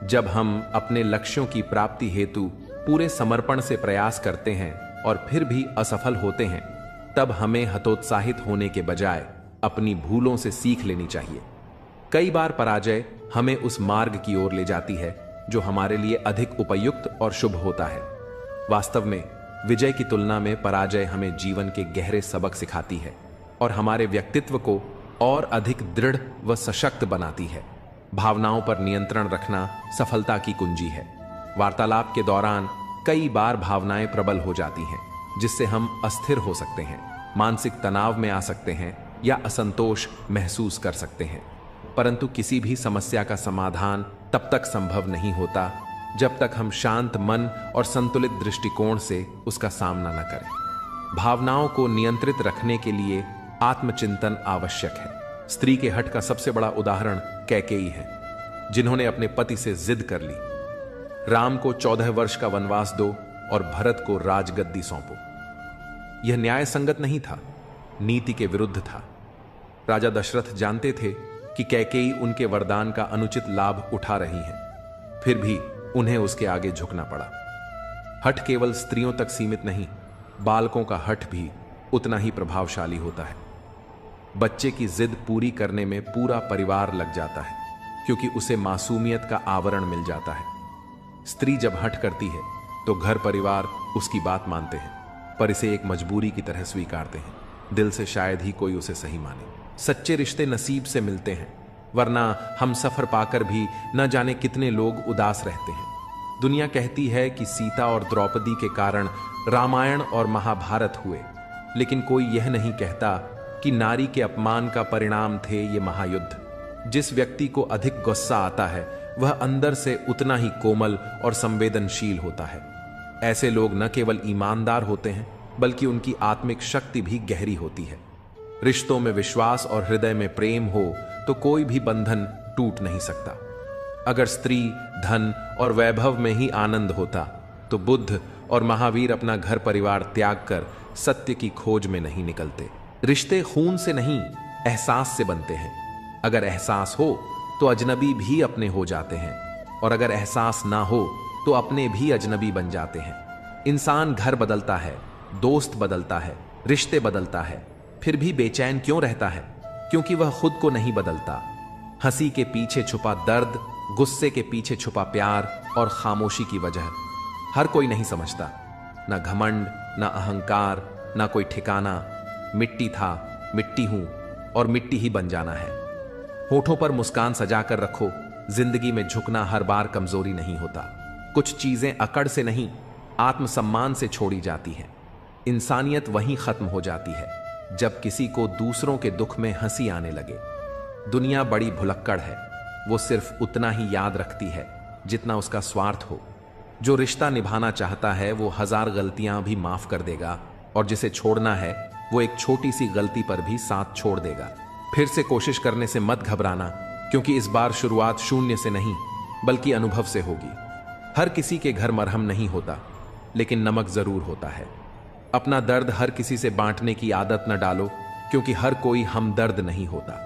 जब हम अपने लक्ष्यों की प्राप्ति हेतु पूरे समर्पण से प्रयास करते हैं और फिर भी असफल होते हैं, तब हमें हतोत्साहित होने के बजाय अपनी भूलों से सीख लेनी चाहिए। कई बार पराजय हमें उस मार्ग की ओर ले जाती है जो हमारे लिए अधिक उपयुक्त और शुभ होता है। वास्तव में विजय की तुलना में पराजय हमें जीवन के गहरे सबक सिखाती है और हमारे व्यक्तित्व को और अधिक दृढ़ व सशक्त बनाती है। भावनाओं पर नियंत्रण रखना सफलता की कुंजी है। वार्तालाप के दौरान कई बार भावनाएं प्रबल हो जाती हैं, जिससे हम अस्थिर हो सकते हैं, मानसिक तनाव में आ सकते हैं या असंतोष महसूस कर सकते हैं। परंतु किसी भी समस्या का समाधान तब तक संभव नहीं होता जब तक हम शांत मन और संतुलित दृष्टिकोण से उसका सामना न करें। भावनाओं को नियंत्रित रखने के लिए आत्मचिंतन आवश्यक है। स्त्री के हठ का सबसे बड़ा उदाहरण कैकेयी है, जिन्होंने अपने पति से जिद कर ली, राम को 14 वर्ष का वनवास दो और भरत को राजगद्दी सौंपो। यह न्याय संगत नहीं था, नीति के विरुद्ध था। राजा दशरथ जानते थे कि कैकेयी उनके वरदान का अनुचित लाभ उठा रही हैं, फिर भी उन्हें उसके आगे झुकना पड़ा। हठ केवल स्त्रियों तक सीमित नहीं, बालकों का हठ भी उतना ही प्रभावशाली होता है। बच्चे की जिद पूरी करने में पूरा परिवार लग जाता है, क्योंकि उसे मासूमियत का आवरण मिल जाता है। स्त्री जब हठ करती है तो घर परिवार उसकी बात मानते हैं, पर इसे एक मजबूरी की तरह स्वीकारते हैं। दिल से शायद ही कोई उसे सही माने। सच्चे रिश्ते नसीब से मिलते हैं, वरना हम सफर पाकर भी न जाने कितने लोग उदास रहते हैं। दुनिया कहती है कि सीता और द्रौपदी के कारण रामायण और महाभारत हुए, लेकिन कोई यह नहीं कहता कि नारी के अपमान का परिणाम थे ये महायुद्ध। जिस व्यक्ति को अधिक गुस्सा आता है वह अंदर से उतना ही कोमल और संवेदनशील होता है। ऐसे लोग न केवल ईमानदार होते हैं, बल्कि उनकी आत्मिक शक्ति भी गहरी होती है। रिश्तों में विश्वास और हृदय में प्रेम हो तो कोई भी बंधन टूट नहीं सकता। अगर स्त्री, धन और वैभव में ही आनंद होता तो बुद्ध और महावीर अपना घर परिवार त्याग कर सत्य की खोज में नहीं निकलते। रिश्ते खून से नहीं, एहसास से बनते हैं। अगर एहसास हो तो अजनबी भी अपने हो जाते हैं, और अगर एहसास ना हो तो अपने भी अजनबी बन जाते हैं। इंसान घर बदलता है, दोस्त बदलता है, रिश्ते बदलता है, फिर भी बेचैन क्यों रहता है? क्योंकि वह खुद को नहीं बदलता। हंसी के पीछे छुपा दर्द, गुस्से के पीछे छुपा प्यार और खामोशी की वजह हर कोई नहीं समझता। ना घमंड, ना अहंकार, ना कोई ठिकाना। मिट्टी था, मिट्टी हूं और मिट्टी ही बन जाना है। होठों पर मुस्कान सजा कर रखो। जिंदगी में झुकना हर बार कमजोरी नहीं होता। कुछ चीजें अकड़ से नहीं, आत्मसम्मान से छोड़ी जाती हैं। इंसानियत वहीं खत्म हो जाती है जब किसी को दूसरों के दुख में हंसी आने लगे। दुनिया बड़ी भुलक्कड़ है, वो सिर्फ उतना ही याद रखती है जितना उसका स्वार्थ हो। जो रिश्ता निभाना चाहता है वो 1000 गलतियां भी माफ कर देगा, और जिसे छोड़ना है वो एक छोटी सी गलती पर भी साथ छोड़ देगा। फिर से कोशिश करने से मत घबराना, क्योंकि इस बार शुरुआत शून्य से नहीं बल्कि अनुभव से होगी। हर किसी के घर मरहम नहीं होता, लेकिन नमक जरूर होता है। अपना दर्द हर किसी से बांटने की आदत न डालो, क्योंकि हर कोई हमदर्द नहीं होता।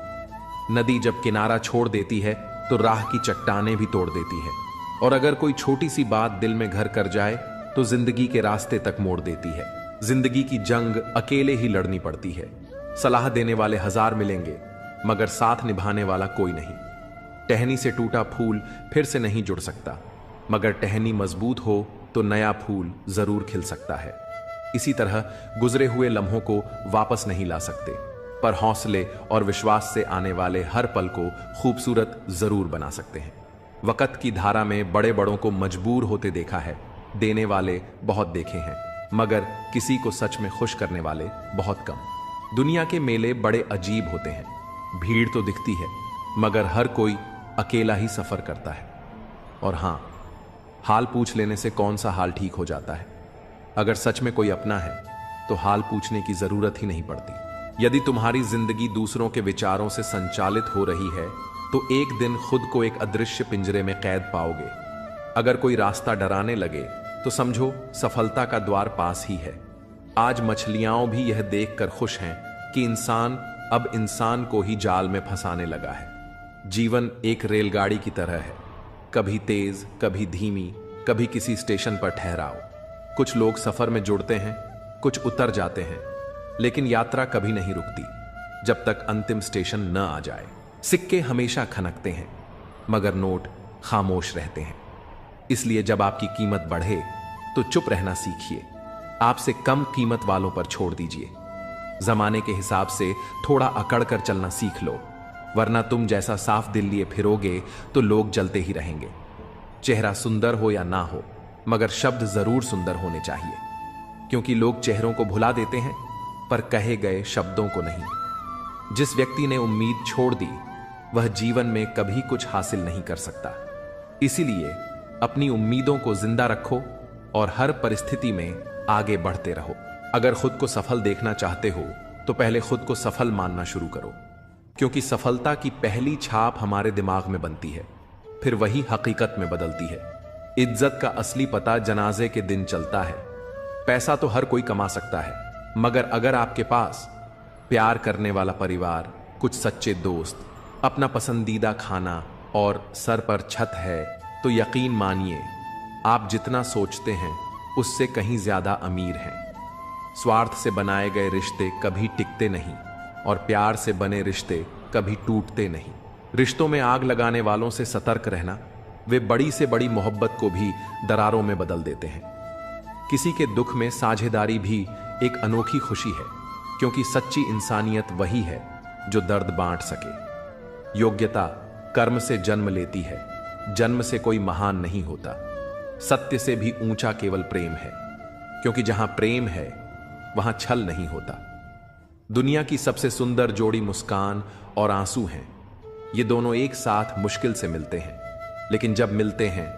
नदी जब किनारा छोड़ देती है तो राह की चट्टानें भी तोड़ देती है, और अगर कोई छोटी सी बात दिल में घर कर जाए तो जिंदगी के रास्ते तक मोड़ देती है। जिंदगी की जंग अकेले ही लड़नी पड़ती है। सलाह देने वाले 1000 मिलेंगे, मगर साथ निभाने वाला कोई नहीं। टहनी से टूटा फूल फिर से नहीं जुड़ सकता, मगर टहनी मजबूत हो तो नया फूल जरूर खिल सकता है। इसी तरह गुजरे हुए लम्हों को वापस नहीं ला सकते, पर हौसले और विश्वास से आने वाले हर पल को खूबसूरत जरूर बना सकते हैं। वक्त की धारा में बड़े बड़ों को मजबूर होते देखा है। देने वाले बहुत देखे हैं, मगर किसी को सच में खुश करने वाले बहुत कम। दुनिया के मेले बड़े अजीब होते हैं। भीड़ तो दिखती है, मगर हर कोई अकेला ही सफर करता है। और हां, हाल पूछ लेने से कौन सा हाल ठीक हो जाता है? अगर सच में कोई अपना है तो हाल पूछने की जरूरत ही नहीं पड़ती। यदि तुम्हारी जिंदगी दूसरों के विचारों से संचालित हो रही है तो एक दिन खुद को एक अदृश्य पिंजरे में कैद पाओगे। अगर कोई रास्ता डराने लगे तो समझो सफलता का द्वार पास ही है। आज मछलियां भी यह देखकर खुश हैं कि इंसान अब इंसान को ही जाल में फंसाने लगा है। जीवन एक रेलगाड़ी की तरह है, कभी तेज, कभी धीमी, कभी किसी स्टेशन पर ठहराव। कुछ लोग सफर में जुड़ते हैं, कुछ उतर जाते हैं, लेकिन यात्रा कभी नहीं रुकती जब तक अंतिम स्टेशन न आ जाए। सिक्के हमेशा खनकते हैं, मगर नोट खामोश रहते हैं। इसलिए जब आपकी कीमत बढ़े तो चुप रहना सीखिए। आपसे कम कीमत वालों पर छोड़ दीजिए। जमाने के हिसाब से थोड़ा अकड़ कर चलना सीख लो, वरना तुम जैसा साफ दिल लिए फिरोगे तो लोग जलते ही रहेंगे। चेहरा सुंदर हो या ना हो, मगर शब्द जरूर सुंदर होने चाहिए, क्योंकि लोग चेहरों को भुला देते हैं पर कहे गए शब्दों को नहीं। जिस व्यक्ति ने उम्मीद छोड़ दी वह जीवन में कभी कुछ हासिल नहीं कर सकता। इसीलिए अपनी उम्मीदों को जिंदा रखो और हर परिस्थिति में आगे बढ़ते रहो। अगर खुद को सफल देखना चाहते हो तो पहले खुद को सफल मानना शुरू करो, क्योंकि सफलता की पहली छाप हमारे दिमाग में बनती है, फिर वही हकीकत में बदलती है। इज्जत का असली पता जनाजे के दिन चलता है। पैसा तो हर कोई कमा सकता है, मगर अगर आपके पास प्यार करने वाला परिवार, कुछ सच्चे दोस्त, अपना पसंदीदा खाना और सर पर छत है तो यकीन मानिए आप जितना सोचते हैं उससे कहीं ज्यादा अमीर हैं। स्वार्थ से बनाए गए रिश्ते कभी टिकते नहीं, और प्यार से बने रिश्ते कभी टूटते नहीं। रिश्तों में आग लगाने वालों से सतर्क रहना, वे बड़ी से बड़ी मोहब्बत को भी दरारों में बदल देते हैं। किसी के दुख में साझेदारी भी एक अनोखी खुशी है, क्योंकि सच्ची इंसानियत वही है जो दर्द बांट सके। योग्यता कर्म से जन्म लेती है, जन्म से कोई महान नहीं होता। सत्य से भी ऊंचा केवल प्रेम है, क्योंकि जहां प्रेम है वहां छल नहीं होता। दुनिया की सबसे सुंदर जोड़ी मुस्कान और आंसू हैं। ये दोनों एक साथ मुश्किल से मिलते हैं, लेकिन जब मिलते हैं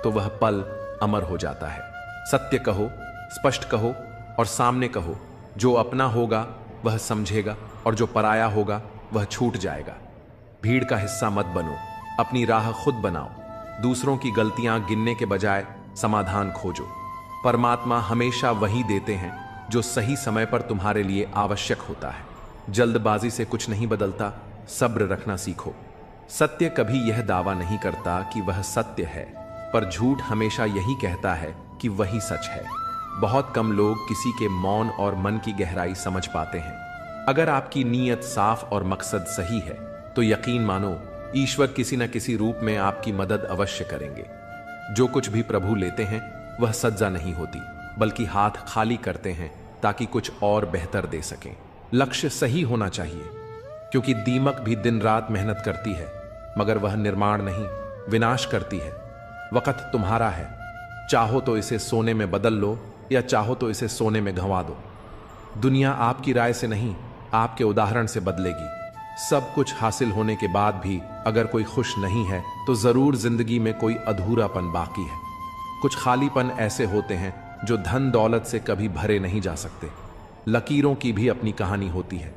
तो वह पल अमर हो जाता है। सत्य कहो, स्पष्ट कहो और सामने कहो। जो अपना होगा वह समझेगा और जो पराया होगा वह छूट जाएगा। भीड़ का हिस्सा मत बनो, अपनी राह खुद बनाओ। दूसरों की गलतियां गिनने के बजाय समाधान खोजो। परमात्मा हमेशा वही देते हैं जो सही समय पर तुम्हारे लिए आवश्यक होता है। जल्दबाजी से कुछ नहीं बदलता, सब्र रखना सीखो। सत्य कभी यह दावा नहीं करता कि वह सत्य है, पर झूठ हमेशा यही कहता है कि वही सच है। बहुत कम लोग किसी के मौन और मन की गहराई समझ पाते हैं। अगर आपकी नीयत साफ और मकसद सही है तो यकीन मानो ईश्वर किसी न किसी रूप में आपकी मदद अवश्य करेंगे। जो कुछ भी प्रभु लेते हैं वह सज्जा नहीं होती, बल्कि हाथ खाली करते हैं ताकि कुछ और बेहतर दे सकें। लक्ष्य सही होना चाहिए, क्योंकि दीमक भी दिन रात मेहनत करती है, मगर वह निर्माण नहीं, विनाश करती है। वक्त तुम्हारा है, चाहो तो इसे सोने में बदल लो या चाहो तो इसे सोने में घंवा दो। दुनिया आपकी राय से नहीं, आपके उदाहरण से बदलेगी। सब कुछ हासिल होने के बाद भी अगर कोई खुश नहीं है तो जरूर जिंदगी में कोई अधूरापन बाकी है। कुछ खालीपन ऐसे होते हैं जो धन दौलत से कभी भरे नहीं जा सकते। लकीरों की भी अपनी कहानी होती है।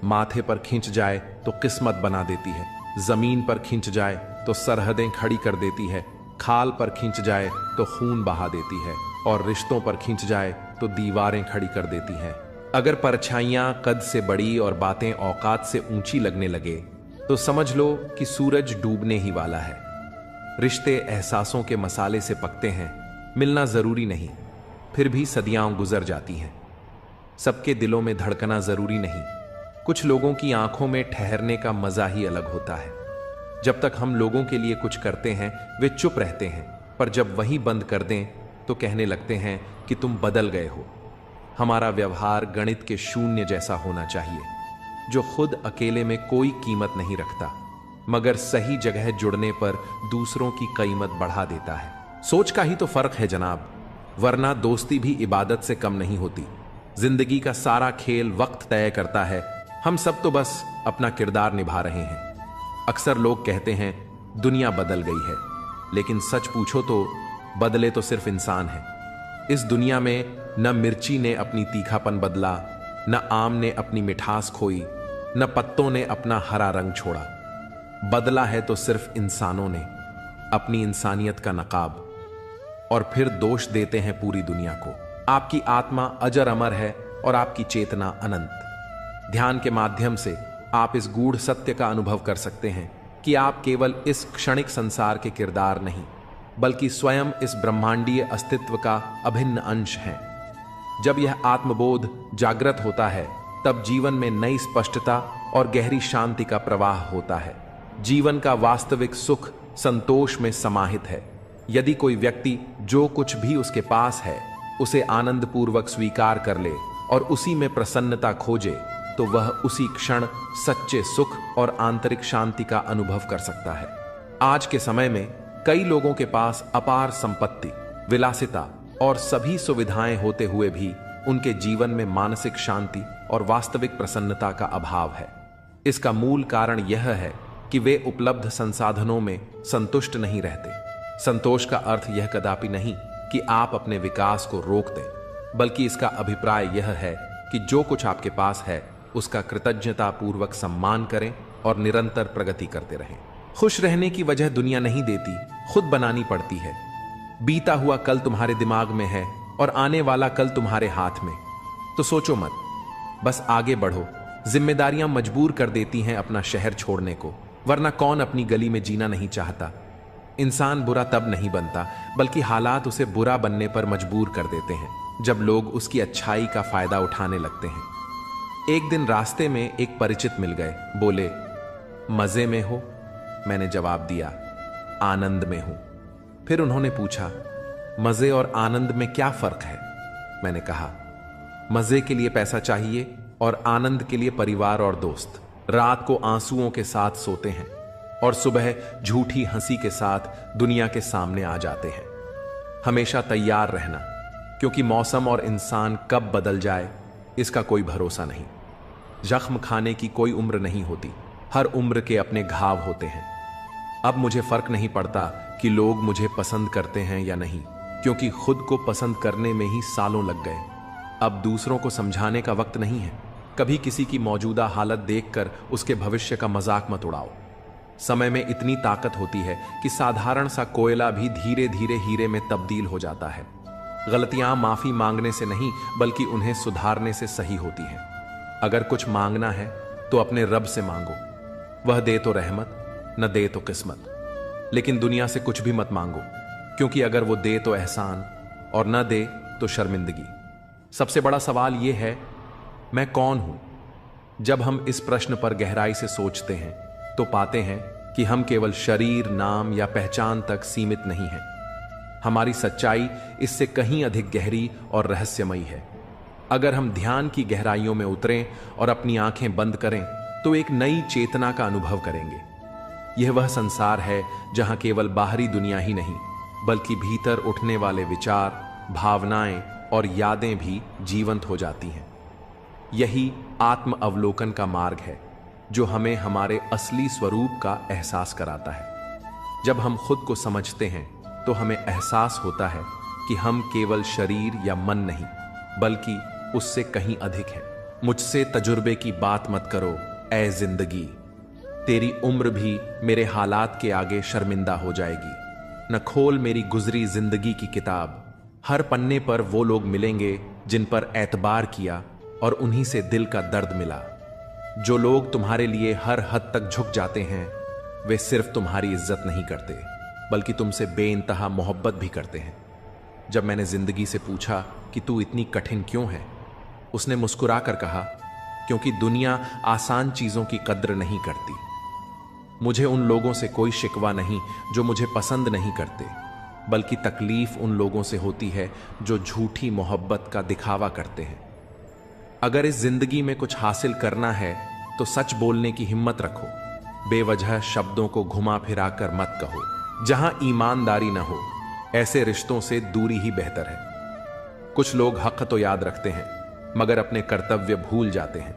माथे पर खींच जाए तो किस्मत बना देती है, जमीन पर खींच जाए तो सरहदें खड़ी कर देती है, खाल पर खींच जाए तो खून बहा देती है, और रिश्तों पर खींच जाए तो दीवारें खड़ी कर देती हैं। अगर परछाइयां कद से बड़ी और बातें औकात से ऊंची लगने लगे तो समझ लो कि सूरज डूबने ही वाला है। रिश्ते एहसासों के मसाले से पकते हैं, मिलना जरूरी नहीं, फिर भी सदियां गुजर जाती हैं। सबके दिलों में धड़कना जरूरी नहीं। कुछ लोगों की आंखों में ठहरने का मजा ही अलग होता है। जब तक हम लोगों के लिए कुछ करते हैं वे चुप रहते हैं, पर जब वही बंद कर दें तो कहने लगते हैं कि तुम बदल गए हो। हमारा व्यवहार गणित के शून्य जैसा होना चाहिए, जो खुद अकेले में कोई कीमत नहीं रखता, मगर सही जगह जुड़ने पर दूसरों की कीमत बढ़ा देता है। सोच का ही तो फर्क है जनाब, वरना दोस्ती भी इबादत से कम नहीं होती। जिंदगी का सारा खेल वक्त तय करता है, हम सब तो बस अपना किरदार निभा रहे हैं। अक्सर लोग कहते हैं दुनिया बदल गई है, लेकिन सच पूछो तो बदले तो सिर्फ इंसान है। इस दुनिया में न मिर्ची ने अपनी तीखापन बदला, न आम ने अपनी मिठास खोई, न पत्तों ने अपना हरा रंग छोड़ा। बदला है तो सिर्फ इंसानों ने अपनी इंसानियत का नकाब, और फिर दोष देते हैं पूरी दुनिया को। आपकी आत्मा अजर अमर है और आपकी चेतना अनंत। ध्यान के माध्यम से आप इस गूढ़ सत्य का अनुभव कर सकते हैं कि आप केवल इस क्षणिक संसार के किरदार नहीं, बल्कि स्वयं इस ब्रह्मांडीय अस्तित्व का अभिन्न अंश हैं। जब यह आत्मबोध जागृत होता है तब जीवन में नई स्पष्टता और गहरी शांति का प्रवाह होता है। जीवन का वास्तविक सुख संतोष में समाहित है। यदि कोई व्यक्ति जो कुछ भी उसके पास है उसे आनंद पूर्वक स्वीकार कर ले और उसी में प्रसन्नता खोजे, तो वह उसी क्षण सच्चे सुख और आंतरिक शांति का अनुभव कर सकता है। आज के समय में कई लोगों के पास अपार संपत्ति, विलासिता और सभी सुविधाएं होते हुए भी उनके जीवन में मानसिक शांति और वास्तविक प्रसन्नता का अभाव है। इसका मूल कारण यह है कि वे उपलब्ध संसाधनों में संतुष्ट नहीं रहते। संतोष का अर्थ यह कदापि नहीं कि आप अपने विकास को रोक दें, बल्कि इसका अभिप्राय यह है कि जो कुछ आपके पास है उसका कृतज्ञता पूर्वक सम्मान करें और निरंतर प्रगति करते रहें। खुश रहने की वजह दुनिया नहीं देती, खुद बनानी पड़ती है। बीता हुआ कल तुम्हारे दिमाग में है और आने वाला कल तुम्हारे हाथ में। तो सोचो मत, बस आगे बढ़ो। जिम्मेदारियां मजबूर कर देती हैं अपना शहर छोड़ने को, वरना कौन अपनी गली में जीना नहीं चाहता। इंसान बुरा तब नहीं बनता, बल्कि हालात उसे बुरा बनने पर मजबूर कर देते हैं, जब लोग उसकी अच्छाई का फायदा उठाने लगते हैं। एक दिन रास्ते में एक परिचित मिल गए। बोले, मजे में हो? मैंने जवाब दिया, आनंद में हूं। फिर उन्होंने पूछा, मजे और आनंद में क्या फर्क है? मैंने कहा, मजे के लिए पैसा चाहिए और आनंद के लिए परिवार और दोस्त। रात को आंसुओं के साथ सोते हैं और सुबह झूठी हंसी के साथ दुनिया के सामने आ जाते हैं। हमेशा तैयार रहना, क्योंकि मौसम और इंसान कब बदल जाए इसका कोई भरोसा नहीं। जख्म खाने की कोई उम्र नहीं होती, हर उम्र के अपने घाव होते हैं। अब मुझे फर्क नहीं पड़ता कि लोग मुझे पसंद करते हैं या नहीं, क्योंकि खुद को पसंद करने में ही सालों लग गए। अब दूसरों को समझाने का वक्त नहीं है। कभी किसी की मौजूदा हालत देखकर उसके भविष्य का मजाक मत उड़ाओ। समय में इतनी ताकत होती है कि साधारण सा कोयला भी धीरे धीरे हीरे में तब्दील हो जाता है। गलतियां माफी मांगने से नहीं बल्कि उन्हें सुधारने से सही होती हैं। अगर कुछ मांगना है तो अपने रब से मांगो, वह दे तो रहमत, न दे तो किस्मत। लेकिन दुनिया से कुछ भी मत मांगो, क्योंकि अगर वो दे तो एहसान और न दे तो शर्मिंदगी। सबसे बड़ा सवाल यह है, मैं कौन हूं? जब हम इस प्रश्न पर गहराई से सोचते हैं तो पाते हैं कि हम केवल शरीर, नाम या पहचान तक सीमित नहीं हैं। हमारी सच्चाई इससे कहीं अधिक गहरी और रहस्यमयी है। अगर हम ध्यान की गहराइयों में उतरें और अपनी आंखें बंद करें तो एक नई चेतना का अनुभव करेंगे। यह वह संसार है जहां केवल बाहरी दुनिया ही नहीं बल्कि भीतर उठने वाले विचार, भावनाएं और यादें भी जीवंत हो जाती हैं। यही आत्म अवलोकन का मार्ग है जो हमें हमारे असली स्वरूप का एहसास कराता है। जब हम खुद को समझते हैं तो हमें एहसास होता है कि हम केवल शरीर या मन नहीं बल्कि उससे कहीं अधिक हैं। मुझसे तजुर्बे की बात मत करो ऐ जिंदगी, तेरी उम्र भी मेरे हालात के आगे शर्मिंदा हो जाएगी। न खोल मेरी गुजरी जिंदगी की किताब, हर पन्ने पर वो लोग मिलेंगे जिन पर एतबार किया और उन्हीं से दिल का दर्द मिला। जो लोग तुम्हारे लिए हर हद तक झुक जाते हैं वे सिर्फ तुम्हारी इज्जत नहीं करते बल्कि तुमसे बेइंतहा मोहब्बत भी करते हैं। जब मैंने जिंदगी से पूछा कि तू इतनी कठिन क्यों है, उसने मुस्कुरा कर कहा, क्योंकि दुनिया आसान चीजों की कद्र नहीं करती। मुझे उन लोगों से कोई शिकवा नहीं जो मुझे पसंद नहीं करते, बल्कि तकलीफ उन लोगों से होती है जो झूठी मोहब्बत का दिखावा करते हैं। अगर इस जिंदगी में कुछ हासिल करना है तो सच बोलने की हिम्मत रखो। बेवजह शब्दों को घुमा फिरा कर मत कहो। जहां ईमानदारी ना हो ऐसे रिश्तों से दूरी ही बेहतर है। कुछ लोग हक तो याद रखते हैं मगर अपने कर्तव्य भूल जाते हैं।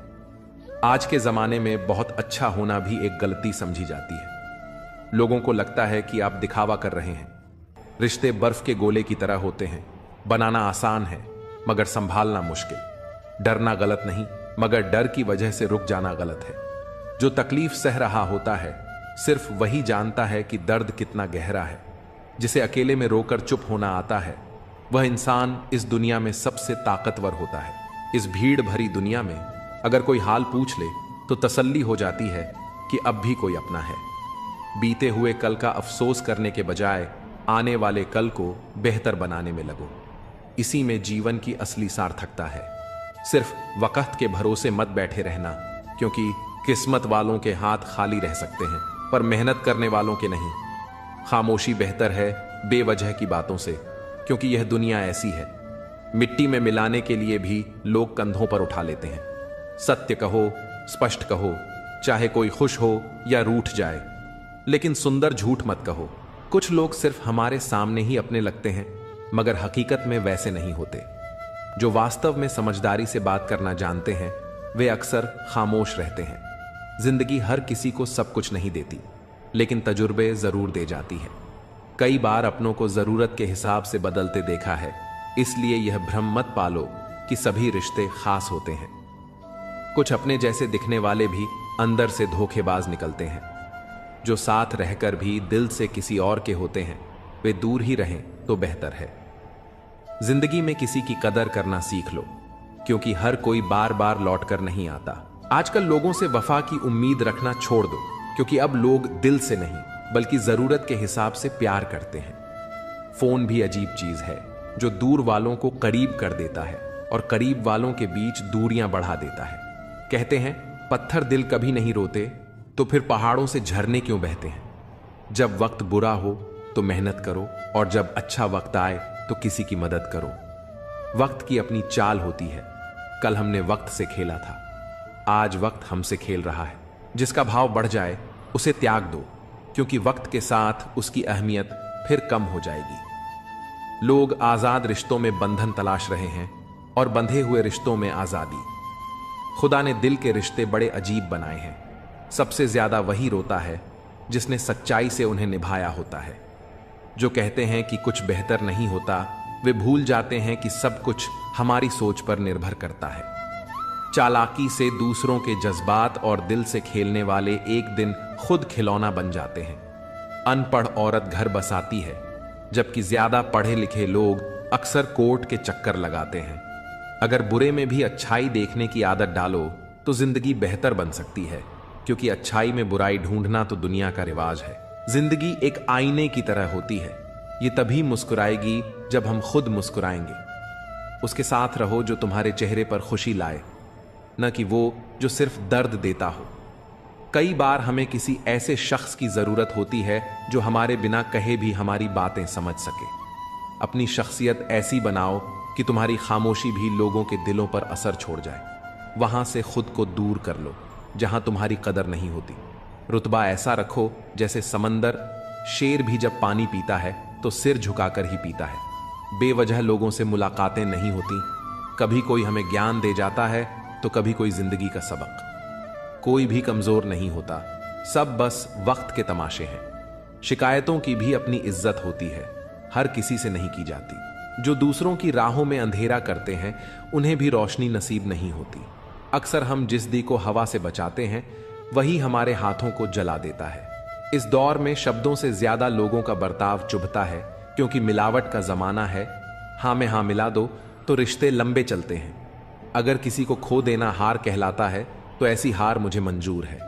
आज के जमाने में बहुत अच्छा होना भी एक गलती समझी जाती है। लोगों को लगता है कि आप दिखावा कर रहे हैं। रिश्ते बर्फ के गोले की तरह होते हैं, बनाना आसान है मगर संभालना मुश्किल। डरना गलत नहीं मगर डर की वजह से रुक जाना गलत है। जो तकलीफ सह रहा होता है सिर्फ वही जानता है कि दर्द कितना गहरा है। जिसे अकेले में रोकर चुप होना आता है वह इंसान इस दुनिया में सबसे ताकतवर होता है। इस भीड़ भरी दुनिया में अगर कोई हाल पूछ ले तो तसल्ली हो जाती है कि अब भी कोई अपना है। बीते हुए कल का अफसोस करने के बजाय आने वाले कल को बेहतर बनाने में लगो। इसी में जीवन की असली सार्थकता है। सिर्फ वक्त के भरोसे मत बैठे रहना, क्योंकि किस्मत वालों के हाथ खाली रह सकते हैं पर मेहनत करने वालों के नहीं। खामोशी बेहतर है बेवजह की बातों से, क्योंकि यह दुनिया ऐसी है। मिट्टी में मिलाने के लिए भी लोग कंधों पर उठा लेते हैं। सत्य कहो, स्पष्ट कहो, चाहे कोई खुश हो या रूठ जाए, लेकिन सुंदर झूठ मत कहो। कुछ लोग सिर्फ हमारे सामने ही अपने लगते हैं मगर हकीकत में वैसे नहीं होते। जो वास्तव में समझदारी से बात करना जानते हैं वे अक्सर खामोश रहते हैं। जिंदगी हर किसी को सब कुछ नहीं देती, लेकिन तजुर्बे जरूर दे जाती है। कई बार अपनों को जरूरत के हिसाब से बदलते देखा है, इसलिए यह भ्रम मत पालो कि सभी रिश्ते खास होते हैं। कुछ अपने जैसे दिखने वाले भी अंदर से धोखेबाज निकलते हैं। जो साथ रहकर भी दिल से किसी और के होते हैं वे दूर ही रहें तो बेहतर है। जिंदगी में किसी की कदर करना सीख लो, क्योंकि हर कोई बार बार लौट कर नहीं आता। आजकल लोगों से वफा की उम्मीद रखना छोड़ दो, क्योंकि अब लोग दिल से नहीं बल्कि जरूरत के हिसाब से प्यार करते हैं। फोन भी अजीब चीज है जो दूर वालों को करीब कर देता है और करीब वालों के बीच दूरियां बढ़ा देता है। कहते हैं पत्थर दिल कभी नहीं रोते, तो फिर पहाड़ों से झरने क्यों बहते हैं। जब वक्त बुरा हो तो मेहनत करो और जब अच्छा वक्त आए तो किसी की मदद करो। वक्त की अपनी चाल होती है। कल हमने वक्त से खेला था, आज वक्त हमसे खेल रहा है। जिसका भाव बढ़ जाए उसे त्याग दो, क्योंकि वक्त के साथ उसकी अहमियत फिर कम हो जाएगी। लोग आजाद रिश्तों में बंधन तलाश रहे हैं और बंधे हुए रिश्तों में आजादी। खुदा ने दिल के रिश्ते बड़े अजीब बनाए हैं। सबसे ज्यादा वही रोता है जिसने सच्चाई से उन्हें निभाया होता है। जो कहते हैं कि कुछ बेहतर नहीं होता, वे भूल जाते हैं कि सब कुछ हमारी सोच पर निर्भर करता है। चालाकी से दूसरों के जज्बात और दिल से खेलने वाले एक दिन खुद खिलौना बन जाते हैं। अनपढ़ औरत घर बसाती है, जबकि ज्यादा पढ़े लिखे लोग अक्सर कोर्ट के चक्कर लगाते हैं। अगर बुरे में भी अच्छाई देखने की आदत डालो तो जिंदगी बेहतर बन सकती है, क्योंकि अच्छाई में बुराई ढूंढना तो दुनिया का रिवाज है। जिंदगी एक आईने की तरह होती है, ये तभी मुस्कुराएगी जब हम खुद मुस्कुराएंगे। उसके साथ रहो जो तुम्हारे चेहरे पर खुशी लाए, न कि वो जो सिर्फ दर्द देता हो। कई बार हमें किसी ऐसे शख्स की जरूरत होती है जो हमारे बिना कहे भी हमारी बातें समझ सके। अपनी शख्सियत ऐसी बनाओ कि तुम्हारी खामोशी भी लोगों के दिलों पर असर छोड़ जाए। वहां से खुद को दूर कर लो जहां तुम्हारी कदर नहीं होती। रुतबा ऐसा रखो जैसे समंदर, शेर भी जब पानी पीता है तो सिर झुकाकर ही पीता है। बेवजह लोगों से मुलाकातें नहीं होती, कभी कोई हमें ज्ञान दे जाता है तो कभी कोई जिंदगी का सबक। कोई भी कमजोर नहीं होता, सब बस वक्त के तमाशे हैं। शिकायतों की भी अपनी इज्जत होती है, हर किसी से नहीं की जाती। जो दूसरों की राहों में अंधेरा करते हैं उन्हें भी रोशनी नसीब नहीं होती। अक्सर हम जिस दी को हवा से बचाते हैं वही हमारे हाथों को जला देता है। इस दौर में शब्दों से ज्यादा लोगों का बर्ताव चुभता है, क्योंकि मिलावट का जमाना है। हाँ में हाँ मिला दो तो रिश्ते लंबे चलते हैं। अगर किसी को खो देना हार कहलाता है तो ऐसी हार मुझे मंजूर है।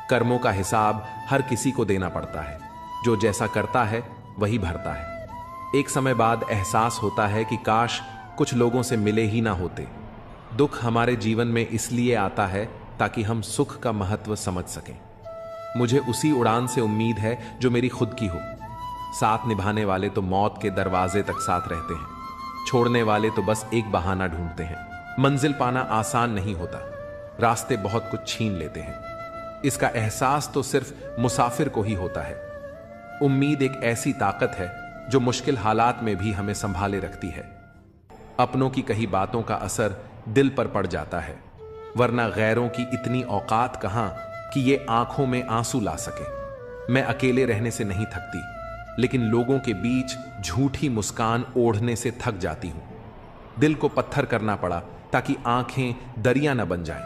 कर्मों का हिसाब हर किसी को देना पड़ता है, जो जैसा करता है वही भरता है। एक समय बाद एहसास होता है कि काश कुछ लोगों से मिले ही ना होते। दुख हमारे जीवन में इसलिए आता है ताकि हम सुख का महत्व समझ सकें। मुझे उसी उड़ान से उम्मीद है जो मेरी खुद की हो। साथ निभाने वाले तो मौत के दरवाजे तक साथ रहते हैं, छोड़ने वाले तो बस एक बहाना ढूंढते हैं। मंजिल पाना आसान नहीं होता, रास्ते बहुत कुछ छीन लेते हैं। इसका एहसास तो सिर्फ मुसाफिर को ही होता है। उम्मीद एक ऐसी ताकत है जो मुश्किल हालात में भी हमें संभाले रखती है। अपनों की कही बातों का असर दिल पर पड़ जाता है, वरना गैरों की इतनी औकात कहां कि ये आंखों में आंसू ला सके। मैं अकेले रहने से नहीं थकती, लेकिन लोगों के बीच झूठी मुस्कान ओढ़ने से थक जाती हूं। दिल को पत्थर करना पड़ा ताकि आंखें दरिया न बन जाएं।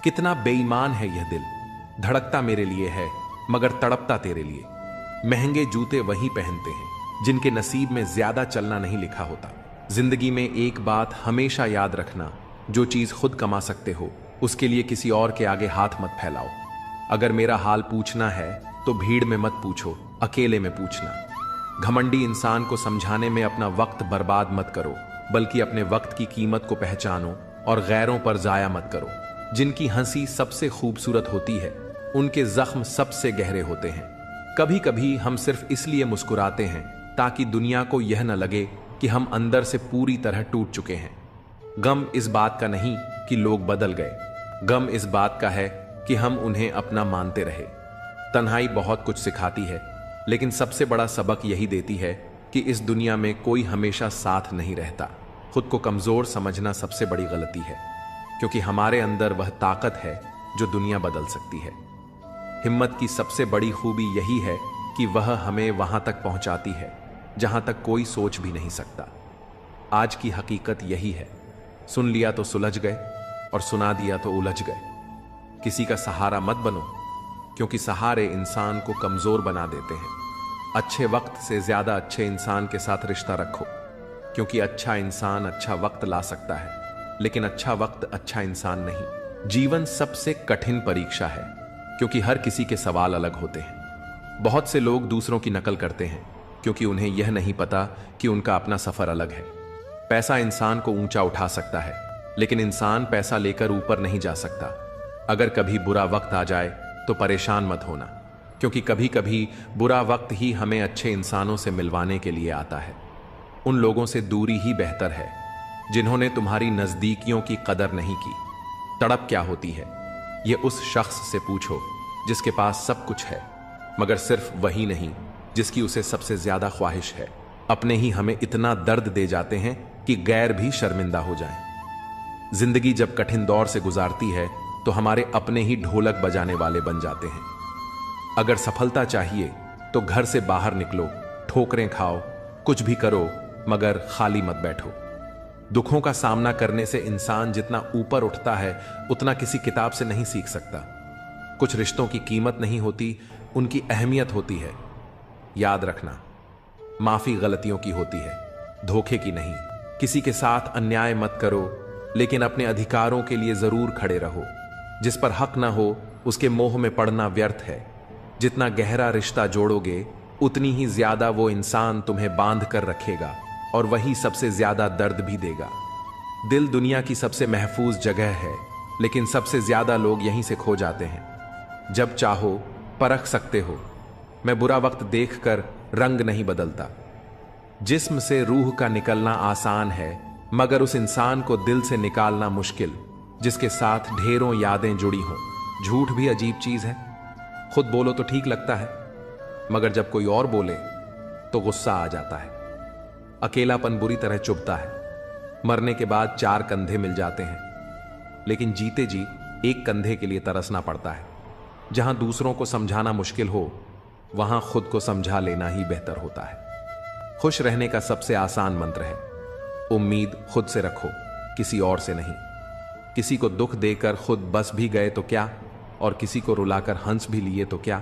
कितना बेईमान है यह दिल, धड़कता मेरे लिए है मगर तड़पता तेरे लिए। महंगे जूते वही पहनते हैं जिनके नसीब में ज्यादा चलना नहीं लिखा होता। जिंदगी में एक बात हमेशा याद रखना, जो चीज खुद कमा सकते हो उसके लिए किसी और के आगे हाथ मत फैलाओ। अगर मेरा हाल पूछना है तो भीड़ में मत पूछो, अकेले में पूछना। घमंडी इंसान को समझाने में अपना वक्त बर्बाद मत करो, बल्कि अपने वक्त की कीमत को पहचानो और गैरों पर जाया मत करो। जिनकी हंसी सबसे खूबसूरत होती है उनके जख्म सबसे गहरे होते हैं। कभी कभी हम सिर्फ इसलिए मुस्कुराते हैं ताकि दुनिया को यह न लगे कि हम अंदर से पूरी तरह टूट चुके हैं। गम इस बात का नहीं कि लोग बदल गए, गम इस बात का है कि हम उन्हें अपना मानते रहे। तन्हाई बहुत कुछ सिखाती है, लेकिन सबसे बड़ा सबक यही देती है कि इस दुनिया में कोई हमेशा साथ नहीं रहता। खुद को कमजोर समझना सबसे बड़ी गलती है, क्योंकि हमारे अंदर वह ताकत है जो दुनिया बदल सकती है। हिम्मत की सबसे बड़ी खूबी यही है कि वह हमें वहां तक पहुंचाती है जहां तक कोई सोच भी नहीं सकता। आज की हकीकत यही है, सुन लिया तो सुलझ गए और सुना दिया तो उलझ गए। किसी का सहारा मत बनो, क्योंकि सहारे इंसान को कमजोर बना देते हैं। अच्छे वक्त से ज्यादा अच्छे इंसान के साथ रिश्ता रखो, क्योंकि अच्छा इंसान अच्छा वक्त ला सकता है, लेकिन अच्छा वक्त अच्छा इंसान नहीं। जीवन सबसे कठिन परीक्षा है, क्योंकि हर किसी के सवाल अलग होते हैं। बहुत से लोग दूसरों की नकल करते हैं क्योंकि उन्हें यह नहीं पता कि उनका अपना सफर अलग है। पैसा इंसान को ऊंचा उठा सकता है, लेकिन इंसान पैसा लेकर ऊपर नहीं जा सकता। अगर कभी बुरा वक्त आ जाए तो परेशान मत होना, क्योंकि कभी कभी बुरा वक्त ही हमें अच्छे इंसानों से मिलवाने के लिए आता है। उन लोगों से दूरी ही बेहतर है जिन्होंने तुम्हारी नजदीकियों की कदर नहीं की। तड़प क्या होती है, यह उस शख्स से पूछो जिसके पास सब कुछ है, मगर सिर्फ वही नहीं जिसकी उसे सबसे ज्यादा ख्वाहिश है। अपने ही हमें इतना दर्द दे जाते हैं कि गैर भी शर्मिंदा हो जाएं। जिंदगी जब कठिन दौर से गुजारती है तो हमारे अपने ही ढोलक बजाने वाले बन जाते हैं। अगर सफलता चाहिए तो घर से बाहर निकलो, ठोकरें खाओ, कुछ भी करो, मगर खाली मत बैठो। दुखों का सामना करने से इंसान जितना ऊपर उठता है उतना किसी किताब से नहीं सीख सकता। कुछ रिश्तों की कीमत नहीं होती, उनकी अहमियत होती है। याद रखना, माफी गलतियों की होती है, धोखे की नहीं। किसी के साथ अन्याय मत करो, लेकिन अपने अधिकारों के लिए जरूर खड़े रहो। जिस पर हक ना हो उसके मोह में पड़ना व्यर्थ है। जितना गहरा रिश्ता जोड़ोगे उतनी ही ज्यादा वो इंसान तुम्हें बांध कर रखेगा और वही सबसे ज्यादा दर्द भी देगा। दिल दुनिया की सबसे महफूज जगह है, लेकिन सबसे ज्यादा लोग यहीं से खो जाते हैं। जब चाहो परख सकते हो। मैं बुरा वक्त देखकर रंग नहीं बदलता। जिस्म से रूह का निकलना आसान है, मगर उस इंसान को दिल से निकालना मुश्किल जिसके साथ ढेरों यादें जुड़ी हों। झूठ भी अजीब चीज है। खुद बोलो तो ठीक लगता है, मगर जब कोई और बोले तो गुस्सा आ जाता है। अकेलापन बुरी तरह चुभता है। मरने के बाद 4 कंधे मिल जाते हैं, लेकिन जीते जी एक कंधे के लिए तरसना पड़ता है। जहां दूसरों को समझाना मुश्किल हो, वहां खुद को समझा लेना ही बेहतर होता है। खुश रहने का सबसे आसान मंत्र है, उम्मीद खुद से रखो, किसी और से नहीं। किसी को दुख देकर खुद बस भी गए तो क्या, और किसी को रुलाकर हंस भी लिए तो क्या।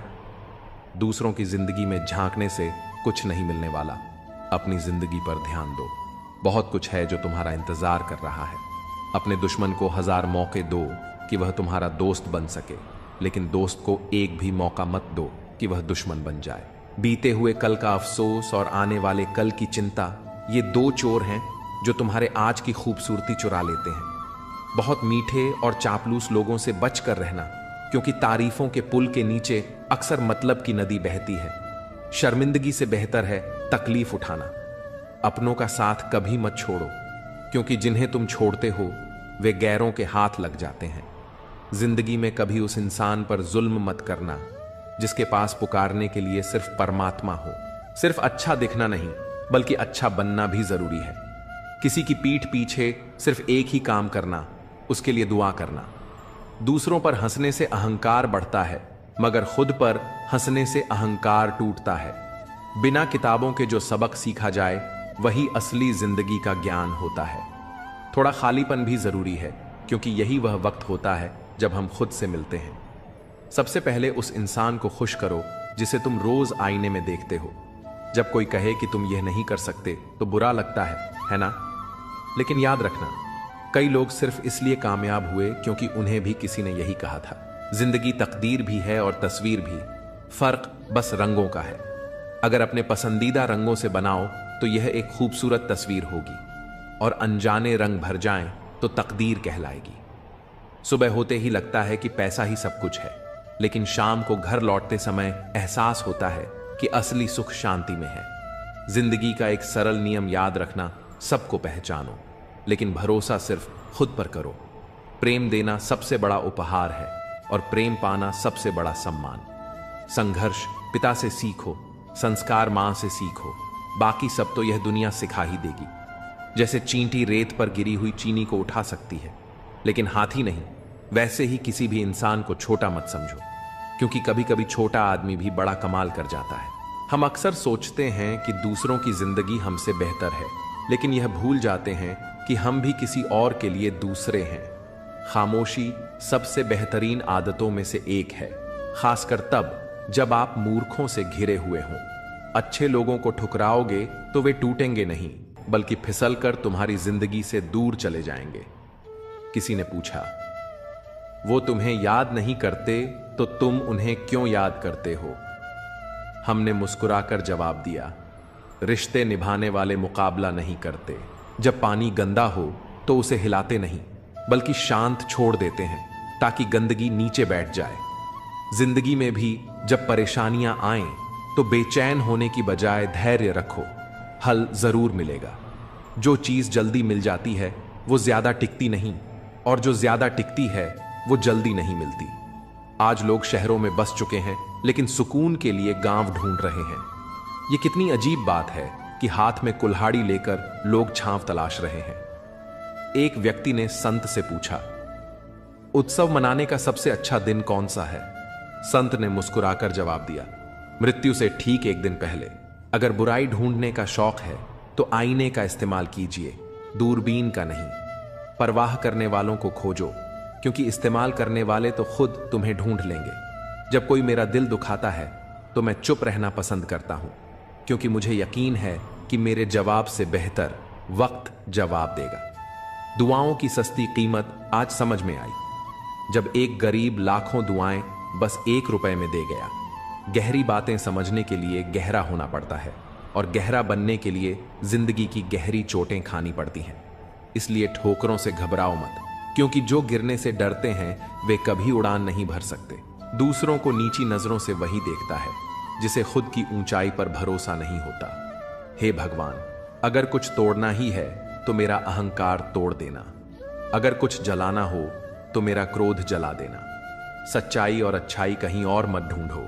दूसरों की जिंदगी में झांकने से कुछ नहीं मिलने वाला। अपनी जिंदगी पर ध्यान दो। बहुत कुछ है जो तुम्हारा इंतजार कर रहा है। अपने दुश्मन को 1000 मौके दो कि वह तुम्हारा दोस्त बन सके, लेकिन दोस्त को एक भी मौका मत दो कि वह दुश्मन बन जाए। बीते हुए कल का अफसोस और आने वाले कल की चिंता, ये 2 चोर हैं जो तुम्हारे आज की खूबसूरती चुरा लेते हैं। बहुत मीठे और चापलूस लोगों से बच कर रहना, क्योंकि तारीफों के पुल के नीचे अक्सर मतलब की नदी बहती है। शर्मिंदगी से बेहतर है तकलीफ उठाना। अपनों का साथ कभी मत छोड़ो, क्योंकि जिन्हें तुम छोड़ते हो वे गैरों के हाथ लग जाते हैं। जिंदगी में कभी उस इंसान पर जुल्म मत करना जिसके पास पुकारने के लिए सिर्फ परमात्मा हो। सिर्फ अच्छा दिखना नहीं, बल्कि अच्छा बनना भी जरूरी है। किसी की पीठ पीछे सिर्फ एक ही काम करना, उसके लिए दुआ करना। दूसरों पर हंसने से अहंकार बढ़ता है, मगर खुद पर हंसने से अहंकार टूटता है। बिना किताबों के जो सबक सीखा जाए वही असली जिंदगी का ज्ञान होता है। थोड़ा खालीपन भी जरूरी है, क्योंकि यही वह वक्त होता है जब हम खुद से मिलते हैं। सबसे पहले उस इंसान को खुश करो जिसे तुम रोज आईने में देखते हो। जब कोई कहे कि तुम यह नहीं कर सकते तो बुरा लगता है ना? लेकिन याद रखना, कई लोग सिर्फ इसलिए कामयाब हुए क्योंकि उन्हें भी किसी ने यही कहा था। जिंदगी तकदीर भी है और तस्वीर भी, फर्क बस रंगों का है। अगर अपने पसंदीदा रंगों से बनाओ तो यह एक खूबसूरत तस्वीर होगी, और अनजाने रंग भर जाएं तो तकदीर कहलाएगी। सुबह होते ही लगता है कि पैसा ही सब कुछ है, लेकिन शाम को घर लौटते समय एहसास होता है कि असली सुख शांति में है। जिंदगी का एक सरल नियम याद रखना, सबको पहचानो, लेकिन भरोसा सिर्फ खुद पर करो। प्रेम देना सबसे बड़ा उपहार है, और प्रेम पाना सबसे बड़ा सम्मान। संघर्ष पिता से सीखो, संस्कार मां से सीखो, बाकी सब तो यह दुनिया सिखा ही देगी। जैसे चींटी रेत पर गिरी हुई चीनी को उठा सकती है, लेकिन हाथी नहीं, वैसे ही किसी भी इंसान को छोटा मत समझो, क्योंकि कभी कभी छोटा आदमी भी बड़ा कमाल कर जाता है। हम अक्सर सोचते हैं कि दूसरों की जिंदगी हमसे बेहतर है, लेकिन यह भूल जाते हैं कि हम भी किसी और के लिए दूसरे हैं। खामोशी सबसे बेहतरीन आदतों में से एक है, खासकर तब जब आप मूर्खों से घिरे हुए हों। अच्छे लोगों को ठुकराओगे तो वे टूटेंगे नहीं, बल्कि फिसल कर तुम्हारी जिंदगी से दूर चले जाएंगे। किसी ने पूछा, वो तुम्हें याद नहीं करते तो तुम उन्हें क्यों याद करते हो? हमने मुस्कुराकर जवाब दिया, रिश्ते निभाने वाले मुकाबला नहीं करते। जब पानी गंदा हो तो उसे हिलाते नहीं, बल्कि शांत छोड़ देते हैं ताकि गंदगी नीचे बैठ जाए। जिंदगी में भी जब परेशानियां आएं तो बेचैन होने की बजाय धैर्य रखो, हल जरूर मिलेगा। जो चीज जल्दी मिल जाती है वो ज्यादा टिकती नहीं, और जो ज्यादा टिकती है वो जल्दी नहीं मिलती। आज लोग शहरों में बस चुके हैं, लेकिन सुकून के लिए गांव ढूंढ रहे हैं। ये कितनी अजीब बात है कि हाथ में कुल्हाड़ी लेकर लोग छांव तलाश रहे हैं। एक व्यक्ति ने संत से पूछा, उत्सव मनाने का सबसे अच्छा दिन कौन सा है? संत ने मुस्कुराकर जवाब दिया, मृत्यु से ठीक 1 दिन पहले। अगर बुराई ढूंढने का शौक है तो आईने का इस्तेमाल कीजिए, दूरबीन का नहीं। परवाह करने वालों को खोजो, क्योंकि इस्तेमाल करने वाले तो खुद तुम्हें ढूंढ लेंगे। जब कोई मेरा दिल दुखाता है तो मैं चुप रहना पसंद करता हूं, क्योंकि मुझे यकीन है कि मेरे जवाब से बेहतर वक्त जवाब देगा। दुआओं की सस्ती कीमत आज समझ में आई, जब एक गरीब लाखों दुआएं बस 1 रुपए में दे गया। गहरी बातें समझने के लिए गहरा होना पड़ता है, और गहरा बनने के लिए जिंदगी की गहरी चोटें खानी पड़ती हैं। इसलिए ठोकरों से घबराओ मत, क्योंकि जो गिरने से डरते हैं वे कभी उड़ान नहीं भर सकते। दूसरों को नीची नजरों से वही देखता है जिसे खुद की ऊंचाई पर भरोसा नहीं होता। हे भगवान, अगर कुछ तोड़ना ही है तो मेरा अहंकार तोड़ देना, अगर कुछ जलाना हो तो मेरा क्रोध जला देना। सच्चाई और अच्छाई कहीं और मत ढूंढो,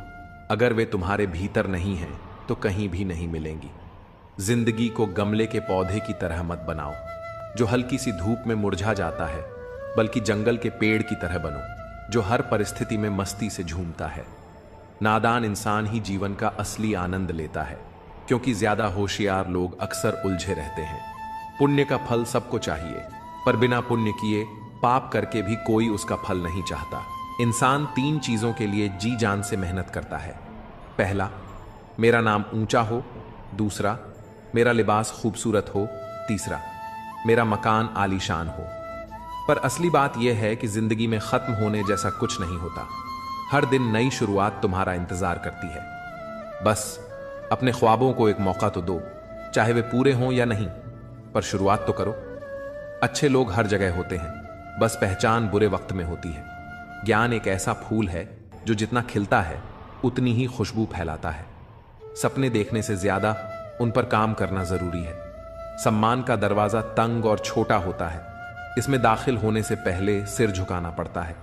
अगर वे तुम्हारे भीतर नहीं हैं तो कहीं भी नहीं मिलेंगी। जिंदगी को गमले के पौधे की तरह मत बनाओ जो हल्की सी धूप में मुरझा जाता है, बल्कि जंगल के पेड़ की तरह बनो जो हर परिस्थिति में मस्ती से झूमता है। नादान इंसान ही जीवन का असली आनंद लेता है, क्योंकि ज्यादा होशियार लोग अक्सर उलझे रहते हैं। पुण्य का फल सबको चाहिए, पर बिना पुण्य किए पाप करके भी कोई उसका फल नहीं चाहता। इंसान 3 चीजों के लिए जी जान से मेहनत करता है। पहला, मेरा नाम ऊंचा हो। दूसरा, मेरा लिबास खूबसूरत हो। तीसरा, मेरा मकान आलीशान हो। पर असली बात यह है कि जिंदगी में खत्म होने जैसा कुछ नहीं होता। हर दिन नई शुरुआत तुम्हारा इंतजार करती है। बस अपने ख्वाबों को एक मौका तो दो, चाहे वे पूरे हों या नहीं, पर शुरुआत तो करो। अच्छे लोग हर जगह होते हैं, बस पहचान बुरे वक्त में होती है। ज्ञान एक ऐसा फूल है जो जितना खिलता है उतनी ही खुशबू फैलाता है। सपने देखने से ज्यादा उन पर काम करना जरूरी है। सम्मान का दरवाजा तंग और छोटा होता है, इसमें दाखिल होने से पहले सिर झुकाना पड़ता है।